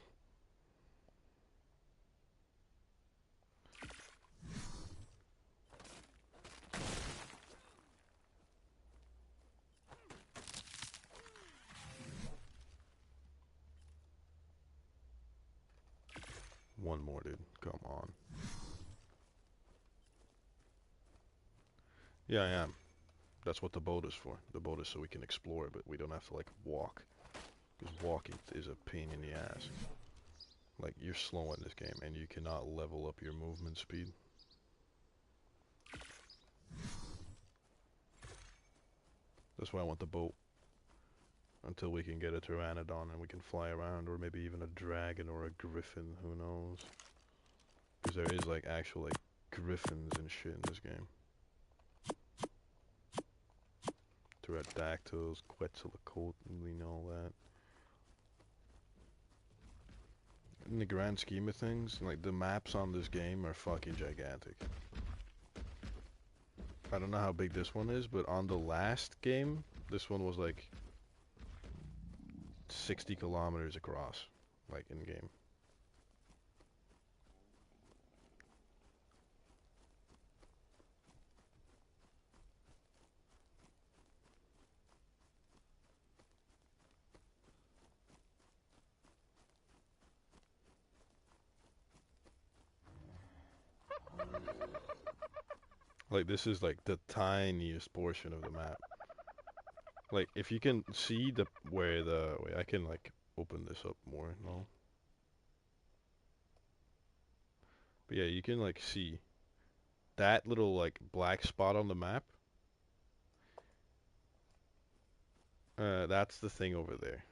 One more, dude. Come on. Yeah, I am. That's what the boat is for. The boat is so we can explore, but we don't have to, like, walk. Because walking is a pain in the ass. Like, you're slow in this game, and you cannot level up your movement speed. That's why I want the boat. Until we can get a pteranodon and we can fly around, or maybe even a dragon or a griffin, who knows. Because there is, like, actual, like, griffins and shit in this game. Pterodactyls, Quetzalcoatl, we know that. In the grand scheme of things, like, the maps on this game are fucking gigantic. I don't know how big this one is, but on the last game, this one was like 60 kilometers across, like in game. Like, this is like the tiniest portion of the map. Like, if you can see the wait, I can like open this up more, no? But yeah, you can like see that little like black spot on the map. That's the thing over there.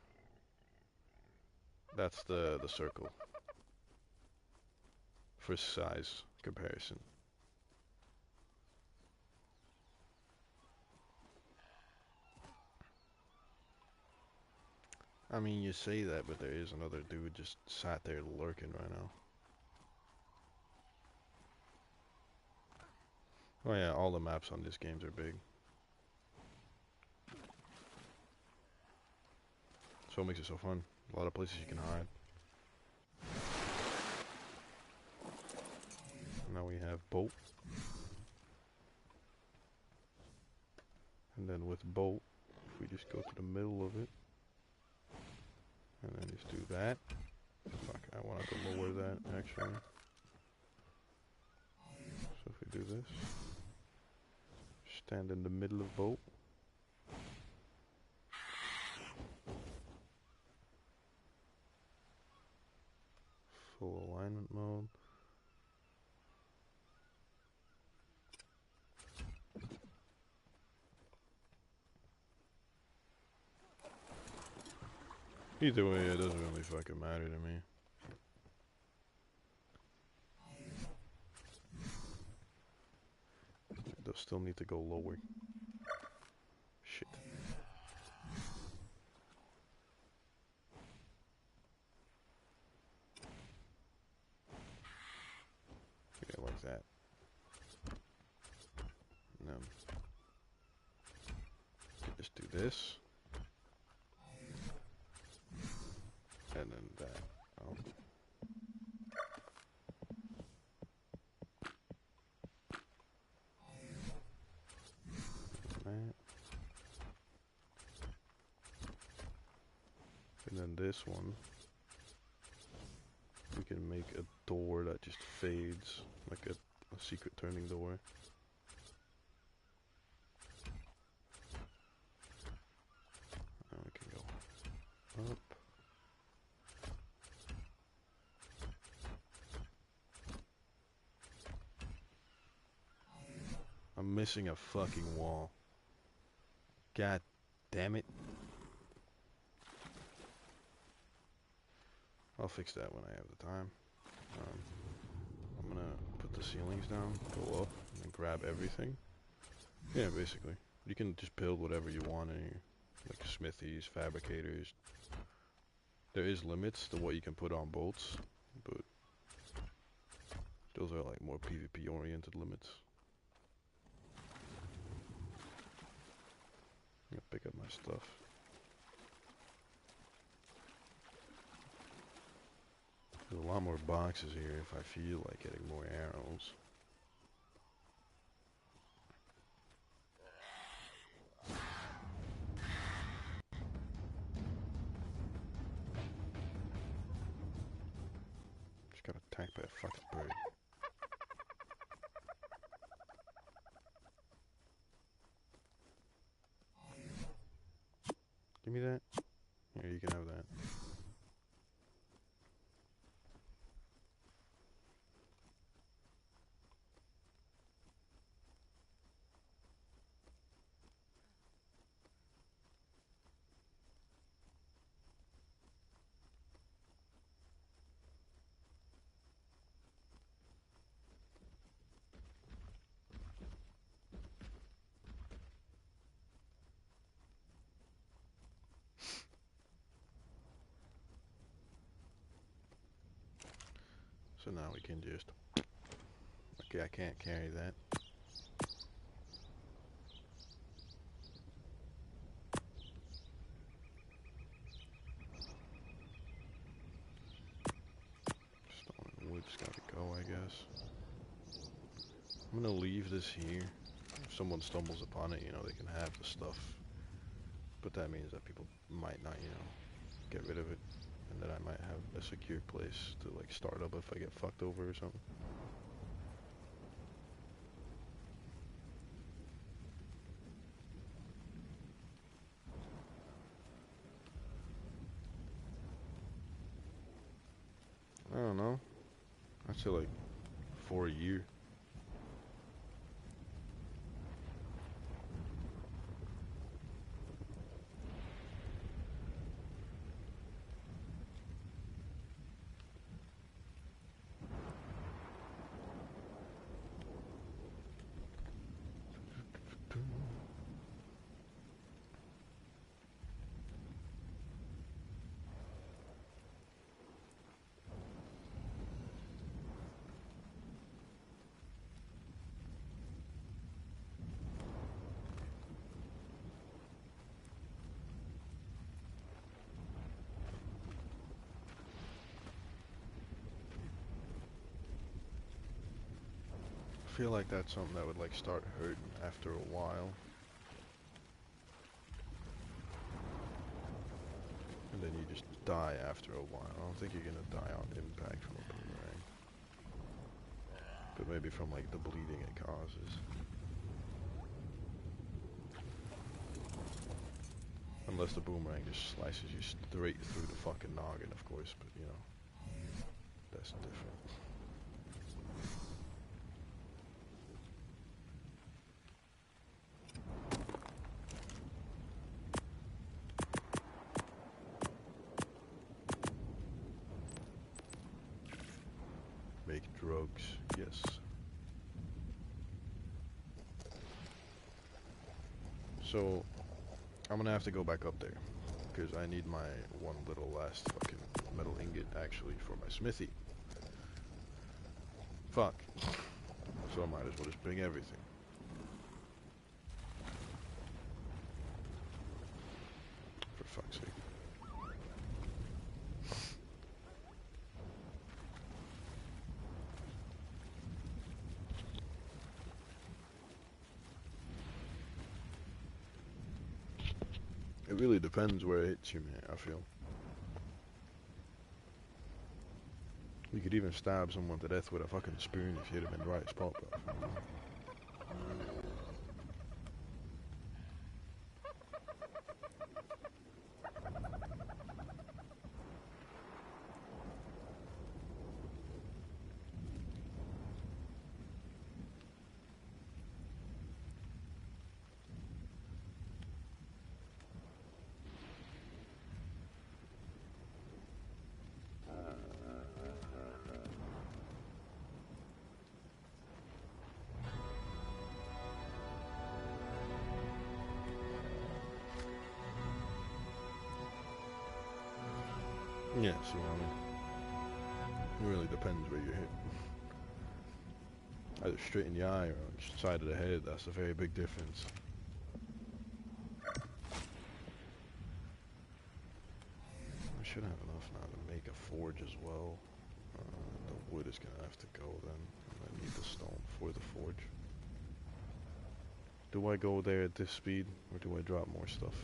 That's the circle for size comparison. I mean, you say that, but there is another dude just sat there lurking right now. Oh yeah, all the maps on these games are big. So it makes it so fun. A lot of places you can hide. Now we have boat. And then with boat, if we just go to the middle of it, and then just do that. Fuck, I want to lower that actually. So if we do this, stand in the middle of boat. Full alignment mode. Either way, it doesn't really fucking matter to me. They'll still need to go lower. Shit. Yeah, like that. And then just do this. And then that. Oh. That. And then this one, we can make a door that just fades, like a secret turning door. Now we can go up. I'm missing a fucking wall. God damn it. I'll fix that when I have the time. I'm gonna put the ceilings down, go up, and then grab everything. Yeah, basically. You can just build whatever you want in here. Like smithies, fabricators. There is limits to what you can put on bolts, but those are like more PvP oriented limits. I'm gonna pick up my stuff. There's a lot more boxes here if I feel like getting more arrows. Just got attacked by a fucking bird. Give me that. Here you you can have that. So now we can just... Okay, I can't carry that. Stone and wood's gotta go, I guess. I'm gonna leave this here. If someone stumbles upon it, you know, they can have the stuff. But that means that people might not, you know, get rid of it. And then I might have a secure place to, like, start up if I get fucked over or something. I don't know. I'd say, like, for a year. I feel like that's something that would, like, start hurting after a while. And then you just die after a while. I don't think you're gonna die on impact from a boomerang. But maybe from, like, the bleeding it causes. Unless the boomerang just slices you straight through the fucking noggin, of course, but, you know, that's different. Make drugs, yes. So, I'm gonna have to go back up there, because I need my one little last fucking metal ingot, actually, for my smithy. Fuck. So I might as well just bring everything. For fuck's sake. It really depends where it hits you, man, I feel. You could even stab someone to death with a fucking spoon if you hit him in the right spot, but... Yeah, see what I mean? It really depends where you're hit. Either straight in the eye or on the side of the head, that's a very big difference. I should have enough now to make a forge as well. The wood is gonna have to go then. And I need the stone for the forge. Do I go there at this speed, or do I drop more stuff?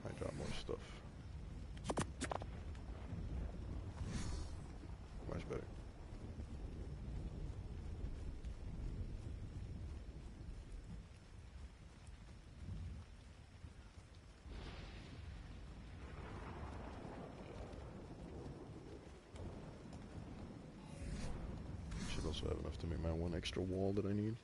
I drop more stuff. Much better. also have enough to make my one extra wall that I need.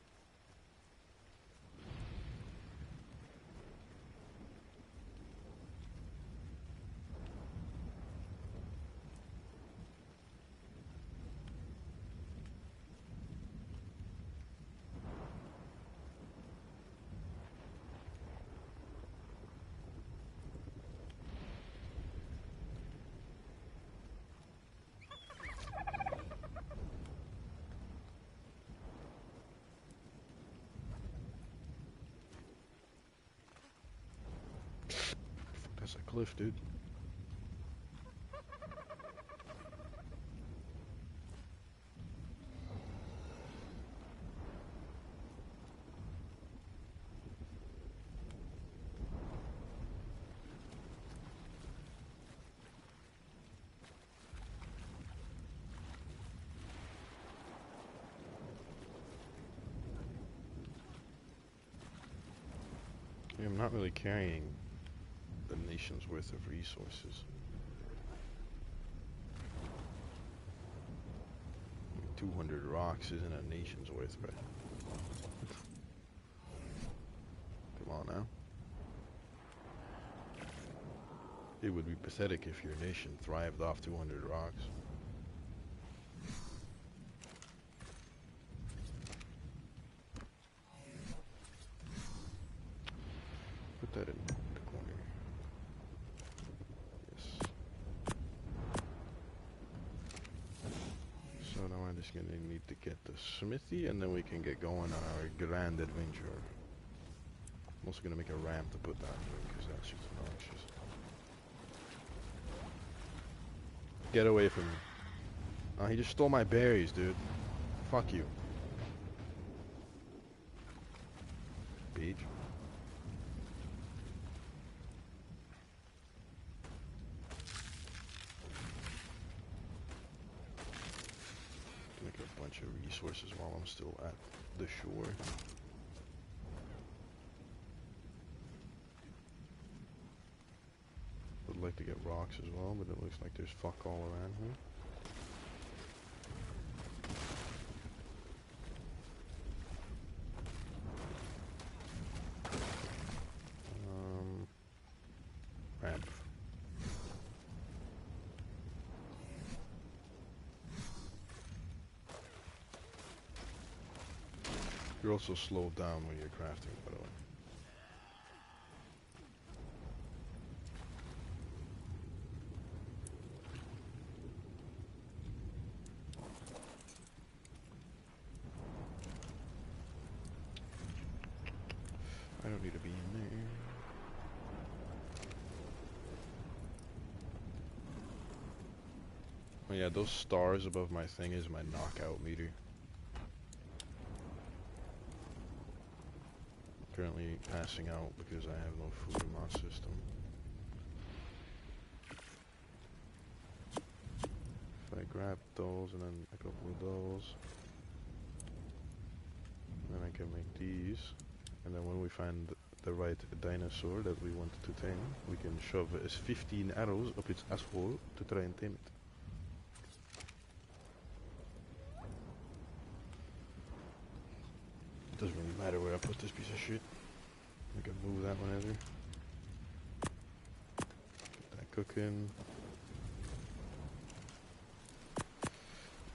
That's a cliff, dude. I'm not really carrying the nation's worth of resources. 200 rocks isn't a nation's worth, bro. Come on now. It would be pathetic if your nation thrived off 200 rocks. Put that in the corner. Yes. So now I'm just gonna need to get the smithy, and then we can get going on our grand adventure. I'm also gonna make a ramp to put that in, because that's just obnoxious. Get away from me. Oh, he just stole my berries, dude. Fuck you. Beach. Make a bunch of resources while I'm still at the shore. Would like to get rocks as well, but it looks like there's fuck all around here. Ramp. You're also slowed down when you're crafting, by the way. I don't need to be in there. Oh yeah, those stars above my thing is my knockout meter. Currently passing out because I have no food in my system. If I grab those and then a couple of those, then I can make these. And then when we find the right dinosaur that we want to tame, we can shove 15 arrows up its asshole to try and tame it. Doesn't really matter where I put this piece of shit. I can move that whenever. Get that cooking.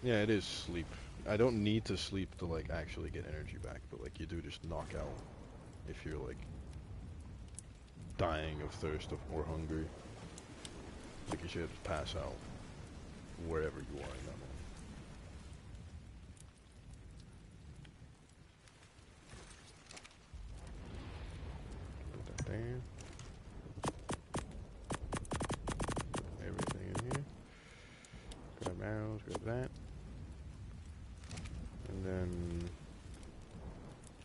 Yeah, it is sleep. I don't need to sleep to like actually get energy back, but like you do just knock out if you're like dying of thirst or hunger. Like you should just pass out wherever you are in that moment. Put that there. Everything in here. Grab arrows, grab that. And then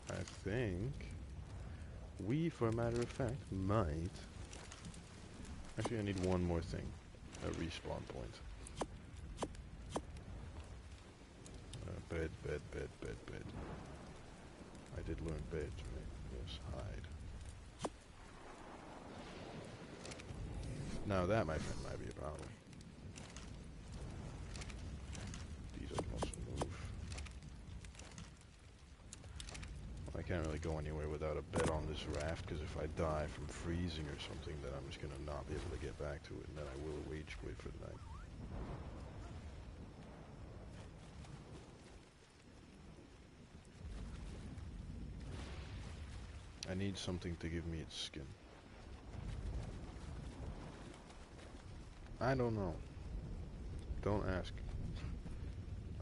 I think we, for a matter of fact, might. Actually, I need one more thing. A respawn point. Bed. I did learn bed, right? Yes, hide. Now that, my friend, might be a problem. These I can also move. can't really go anywhere without a bed on this raft, because if I die from freezing or something, then I'm just gonna not be able to get back to it, and then I will rage quit for the night. I need something to give me its skin. I don't know. Don't ask.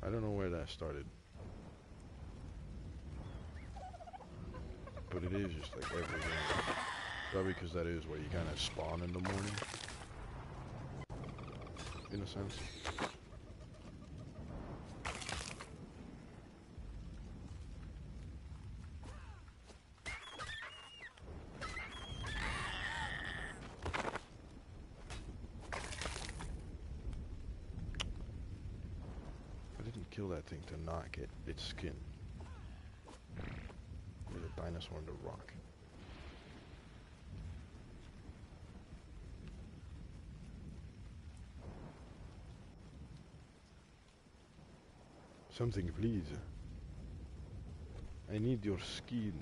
I don't know where that started. But it is just like every game. Probably because that is where you kind of spawn in the morning. In a sense. I didn't kill that thing to not get its skin. There's a dinosaur on the rock. Something, please. I need your skin.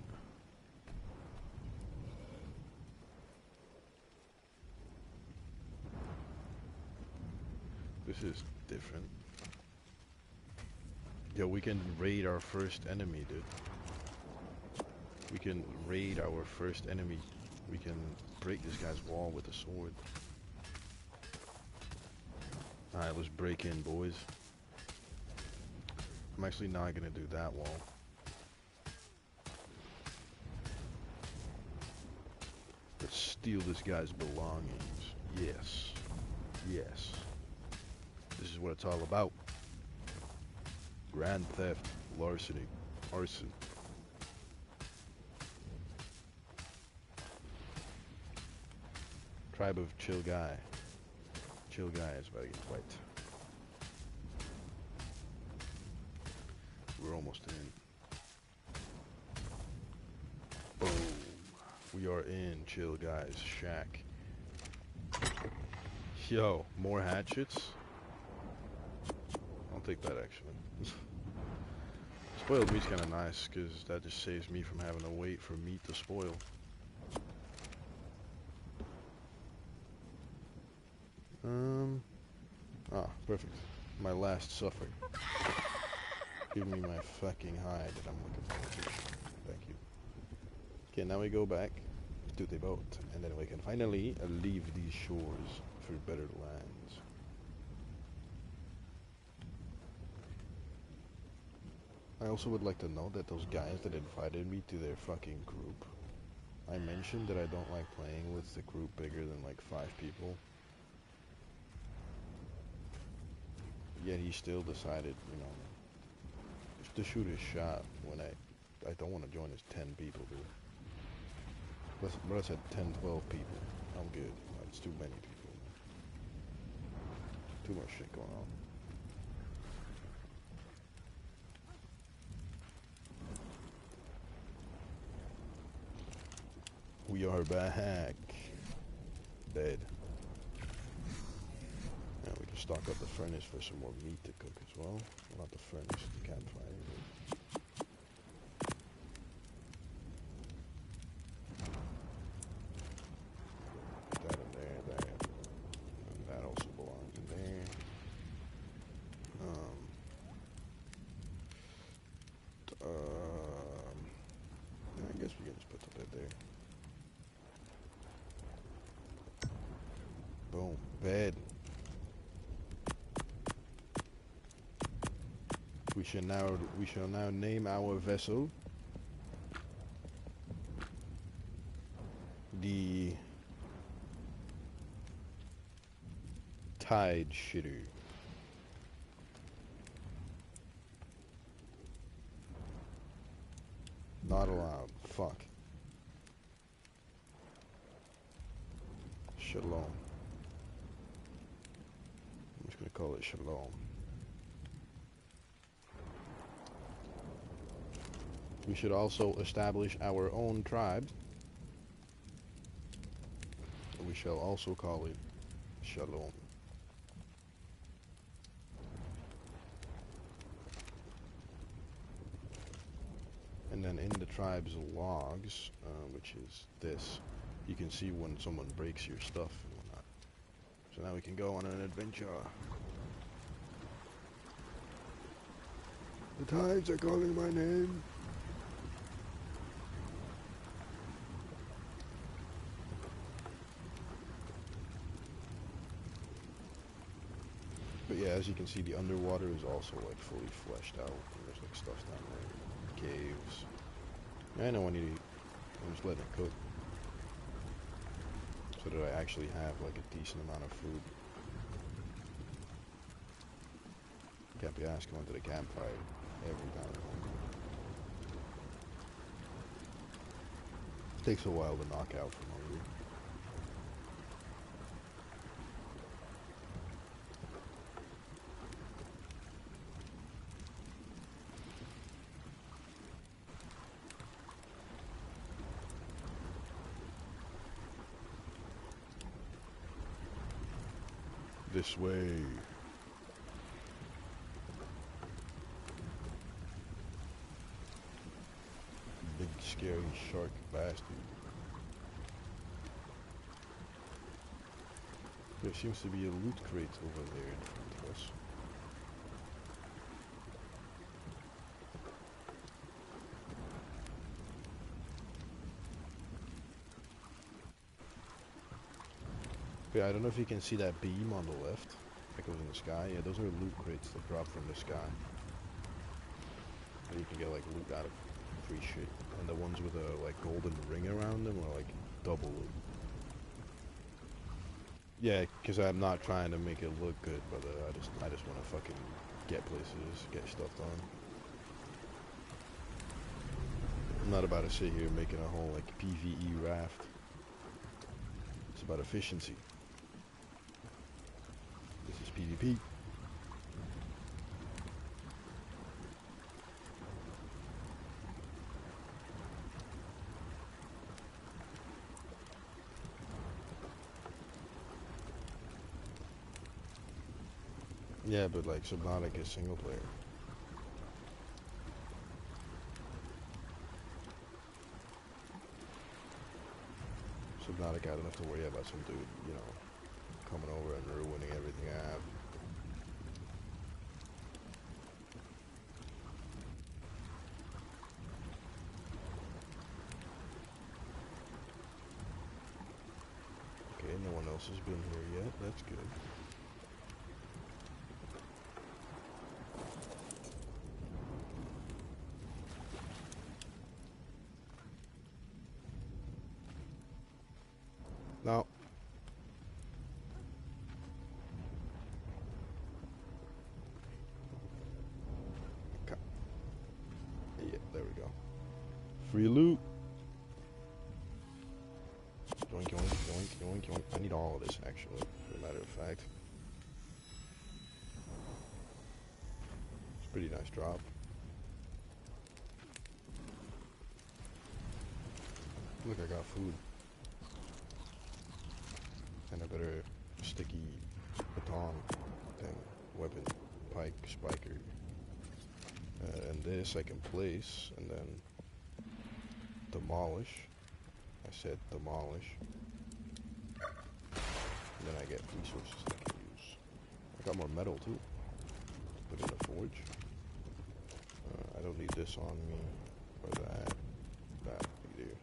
This is different. Yo, we can raid our first enemy, dude. We can raid our first enemy. We can break this guy's wall with a sword. Alright, let's break in, boys. I'm actually not gonna do that wall. Let's steal this guy's belongings. Yes. Yes. This is what it's all about. Grand theft, larceny, arson. Tribe of Chill Guy. Chill Guy is about to get wiped. We're almost in. Boom. We are in Chill Guy's shack. Yo, more hatchets? I'll take that actually. Spoiled meat's kinda nice, cause that just saves me from having to wait for meat to spoil. Perfect. My last suffer. Give me my fucking hide that I'm looking forward to. Thank you. Okay, now we go back to the boat, and then we can finally leave these shores for better lands. I also would like to note that those guys that invited me to their fucking group, I mentioned that I don't like playing with the group bigger than like 5 people. Yet he still decided, you know, just to shoot his shot when I don't want to join as 10 people, dude. But I said 10, 12 people. I'm good. It's too many people. Too much shit going on. We are back. Dead. And we can stock up the furnace for some more meat to cook as well. Well, not the furnace, the campfire. Put that in there, there. And that also belongs in there. I guess we can just put the bed there. Boom, bed. We shall now name our vessel the Tide Shitter. Not allowed. Fuck. Shalom. I'm just gonna call it Shalom. We should also establish our own tribe. We shall also call it Shalom. And then in the tribe's logs, which is this, you can see when someone breaks your stuff and whatnot. So now we can go on an adventure. The tides are calling my name. But yeah, as you can see, the underwater is also like fully fleshed out. And there's like stuff down there, caves. I know I need to. I'm just letting it cook, so that I actually have like a decent amount of food. Can't be asked going to the campfire every time. It takes a while to knock out from hunger. This way. Big scary shark bastard. There seems to be a loot crate over there in front of us. Yeah, I don't know if you can see that beam on the left that goes in the sky. Yeah, those are loot crates that drop from the sky. And you can get like loot out of free shit. And the ones with a like golden ring around them are like double loot. Yeah, because I'm not trying to make it look good, but I just want to fucking get places, get stuff done. I'm not about to sit here making a whole like PvE raft. It's about efficiency. This is PvP. Yeah, but like Subnautica is single player. Subnautica, I don't have to worry about some dude, you know, coming over and ruining everything I have. Okay, no one else has been here yet. That's good. Now, okay. Yeah, there we go. Free loot. Yoink, yoink, yoink, yoink, yoink. I need all of this, actually, as a matter of fact. It's a pretty nice drop. Look, I got food. And a better sticky baton thing, weapon, pike, spiker. And this I can place and then demolish. I said demolish. And then I get resources I can use. I got more metal too. Put in the forge. I don't need this on me or that. That either.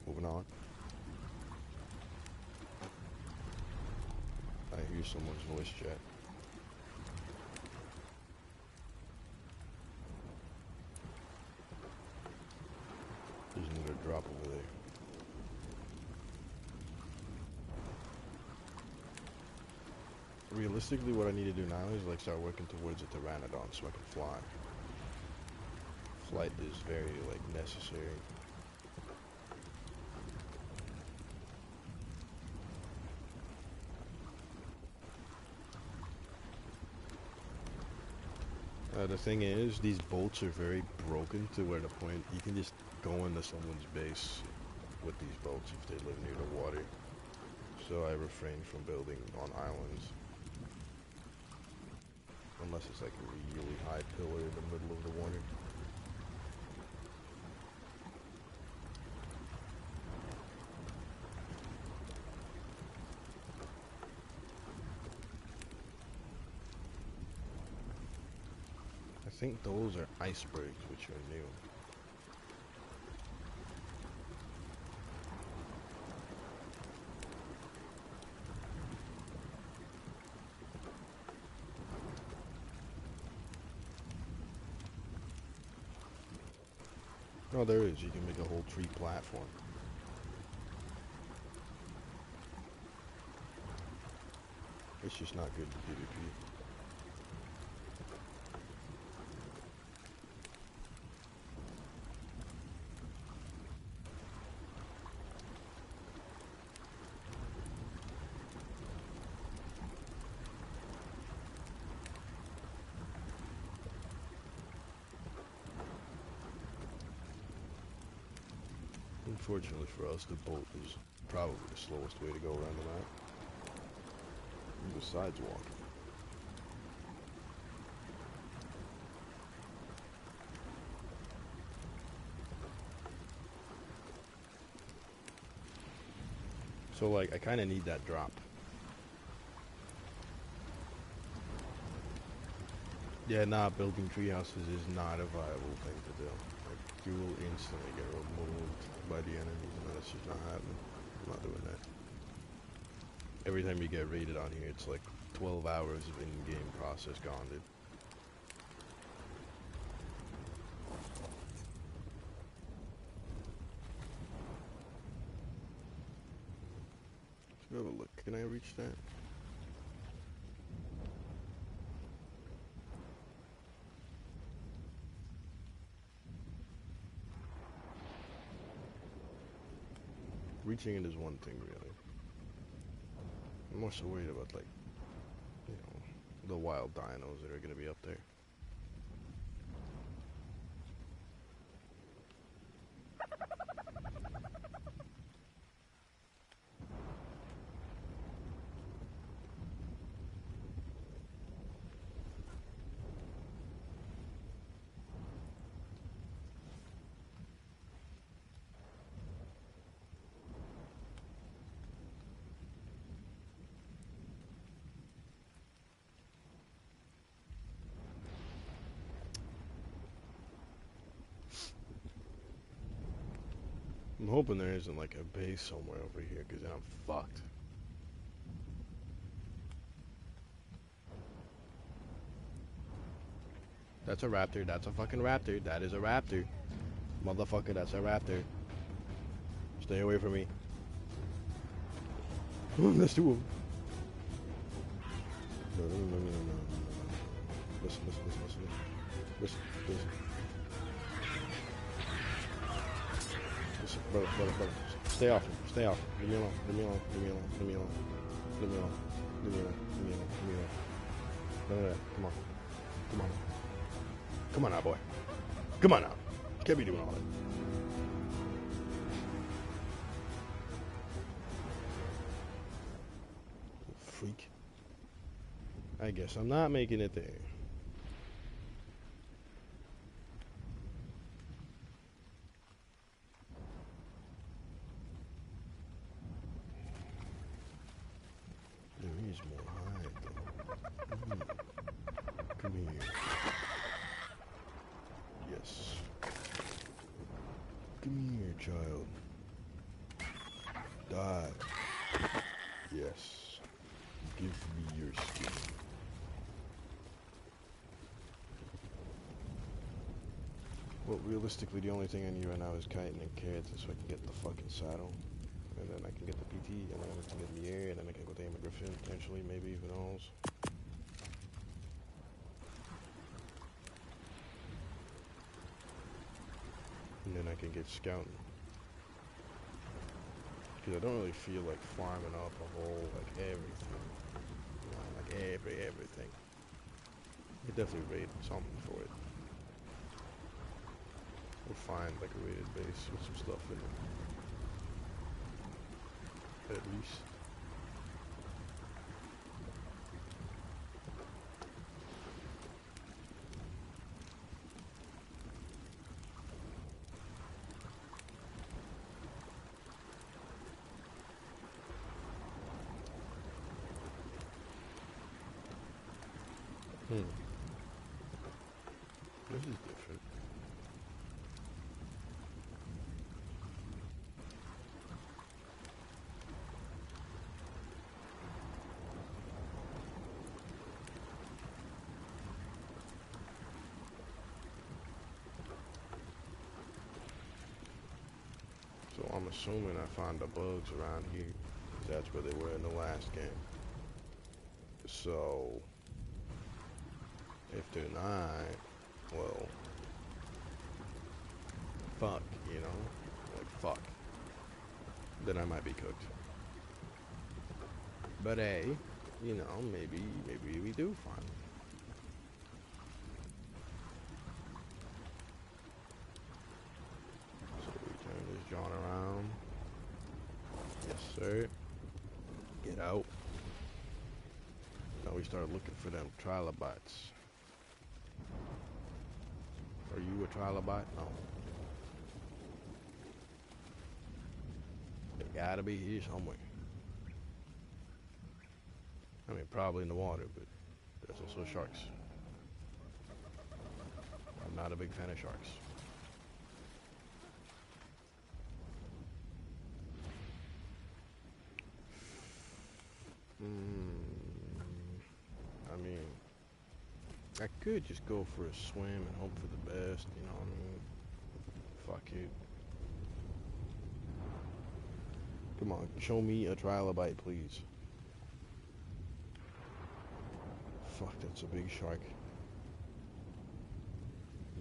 Moving on. I hear someone's voice chat. There's another drop over there. Realistically, what I need to do now is like start working towards a pteranodon so I can fly. Flight is very like necessary. The thing is, these boats are very broken to where the point you can just go into someone's base with these boats if they live near the water. So I refrain from building on islands. Unless it's like a really high pillar in the middle of the water. I think those are icebergs, which are new. Oh, there is. You can make a whole tree platform. It's just not good for PvP. Unfortunately for us, the boat is probably the slowest way to go around the map. Besides walking. So like, I kind of need that drop. Yeah, nah, building tree houses is not a viable thing to do. Like, you will instantly get removed by the enemies, and that's just not happening. I'm not doing that. Every time you get raided on here, it's like 12 hours of in-game process gone, dude. Let's have a look. Can I reach that? Reaching it is one thing, really. I'm more so worried about, like, you know, the wild dinos that are gonna be up there. I'm hoping there isn't like a base somewhere over here, because I'm fucked. That's a raptor. That's a fucking raptor. That is a raptor. Motherfucker, that's a raptor. Stay away from me. There's two of them. No. Listen. Listen. Brother. Stay off him. Leave me alone. No. Come on now, boy. Come on now. Can't be doing all that. Freak. I guess I'm not making it there. There is more hide, though. Come here. Yes. Come here, child. Die. Yes. Give me your skin. Well, realistically, the only thing I need right now is chitin and carrots so I can get the fucking saddle. And then I can get the PT, and then I can get the air, and then I can go to Griffin, potentially, maybe, who knows. And then I can get scouting. Because I don't really feel like farming up a whole, like, everything. You know, like, everything. I could definitely raid something for it. We'll find, like, a raided base with some stuff in it. At least. Hmm. This is different. So I'm assuming I find the bugs around here. 'Cause that's where they were in the last game. So, if they're not, well, fuck, you know? Like, fuck. Then I might be cooked. But hey, you know, maybe we do find them. So we turn this John around. Yes, sir. Get out. Now we start looking for them trilobites. Are you a trilobite? No. They gotta be here somewhere. I mean, probably in the water, but there's also sharks. I'm not a big fan of sharks. I mean, I could just go for a swim and hope for the best, you know what I mean? Fuck it. Come on, show me a trilobite, please. Fuck, that's a big shark.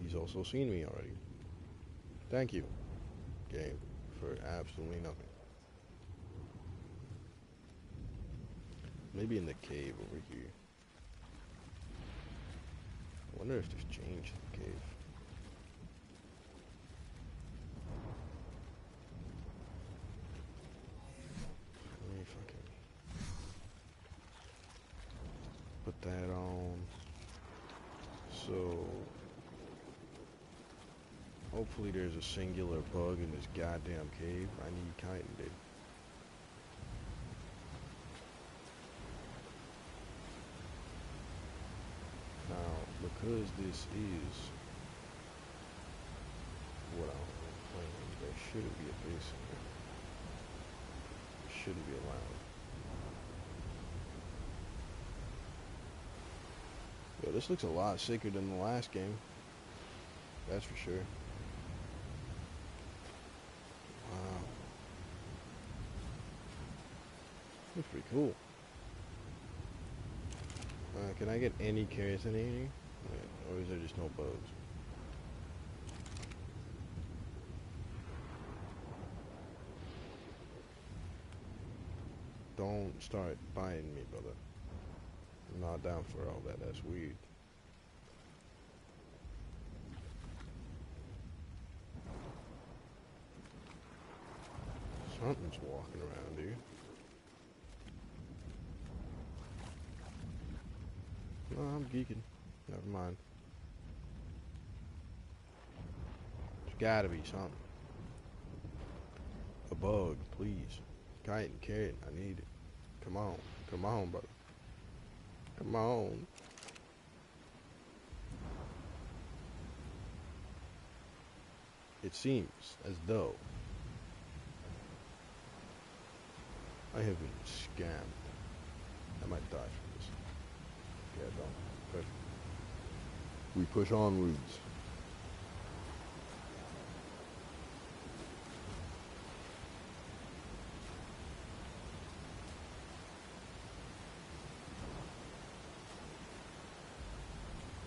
He's also seen me already. Thank you, game, for absolutely nothing. Maybe in the cave over here. I wonder if there's change in the cave. Let me fucking put that on. So, hopefully there's a singular bug in this goddamn cave. I need chitin, dude. Now, because this is what I'm playing, there shouldn't be a base in here. It shouldn't be allowed. Yo, this looks a lot sicker than the last game. That's for sure. Wow. Looks pretty cool. Can I get any carrots in here? Or is there just no bugs? Don't start biting me, brother. I'm not down for all that. That's weird. Something's walking around here. No, I'm geeking. Never mind. There's gotta be something. A bug, please. Kite and carrot, I need it. Come on. Come on, brother. Come on. It seems as though I have been scammed. I might die from this. Yeah, don't. Perfect. We push onwards.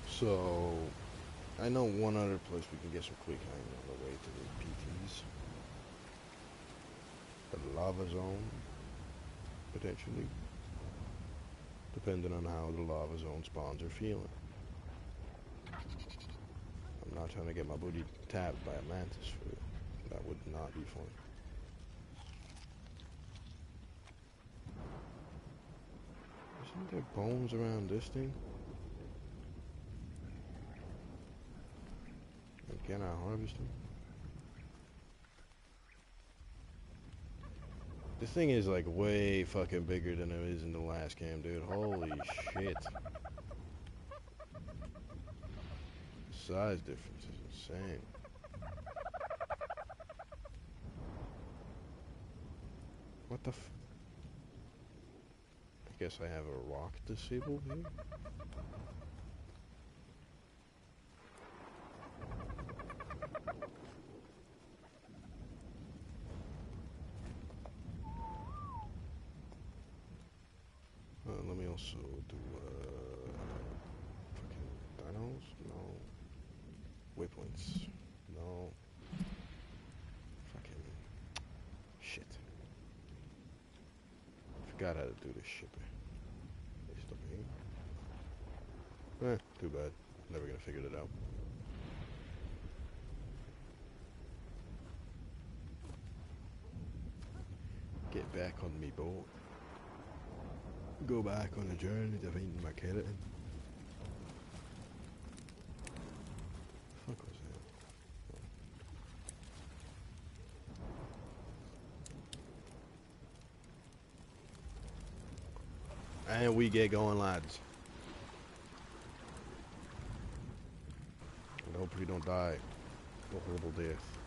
So, I know one other place we can get some quick hang on the way to the PTs. The lava zone, potentially. Depending on how the lava zone spawns are feeling. I'm not trying to get my booty tapped by a mantis for it. That would not be fun. Isn't there bones around this thing? And can I harvest them? This thing is like way fucking bigger than it is in the last game, dude. Holy shit. size difference is insane. What the f... I guess I have a rock disabled here? Let me also do, fucking dinos? No. Waypoints. No. Fucking... Shit. Forgot how to do this shit. Too bad. Never gonna figure it out. Get back on me boat. Go back on a journey to find my keratin. Fuck was that? And we get going, lads. And hopefully don't die. No horrible death.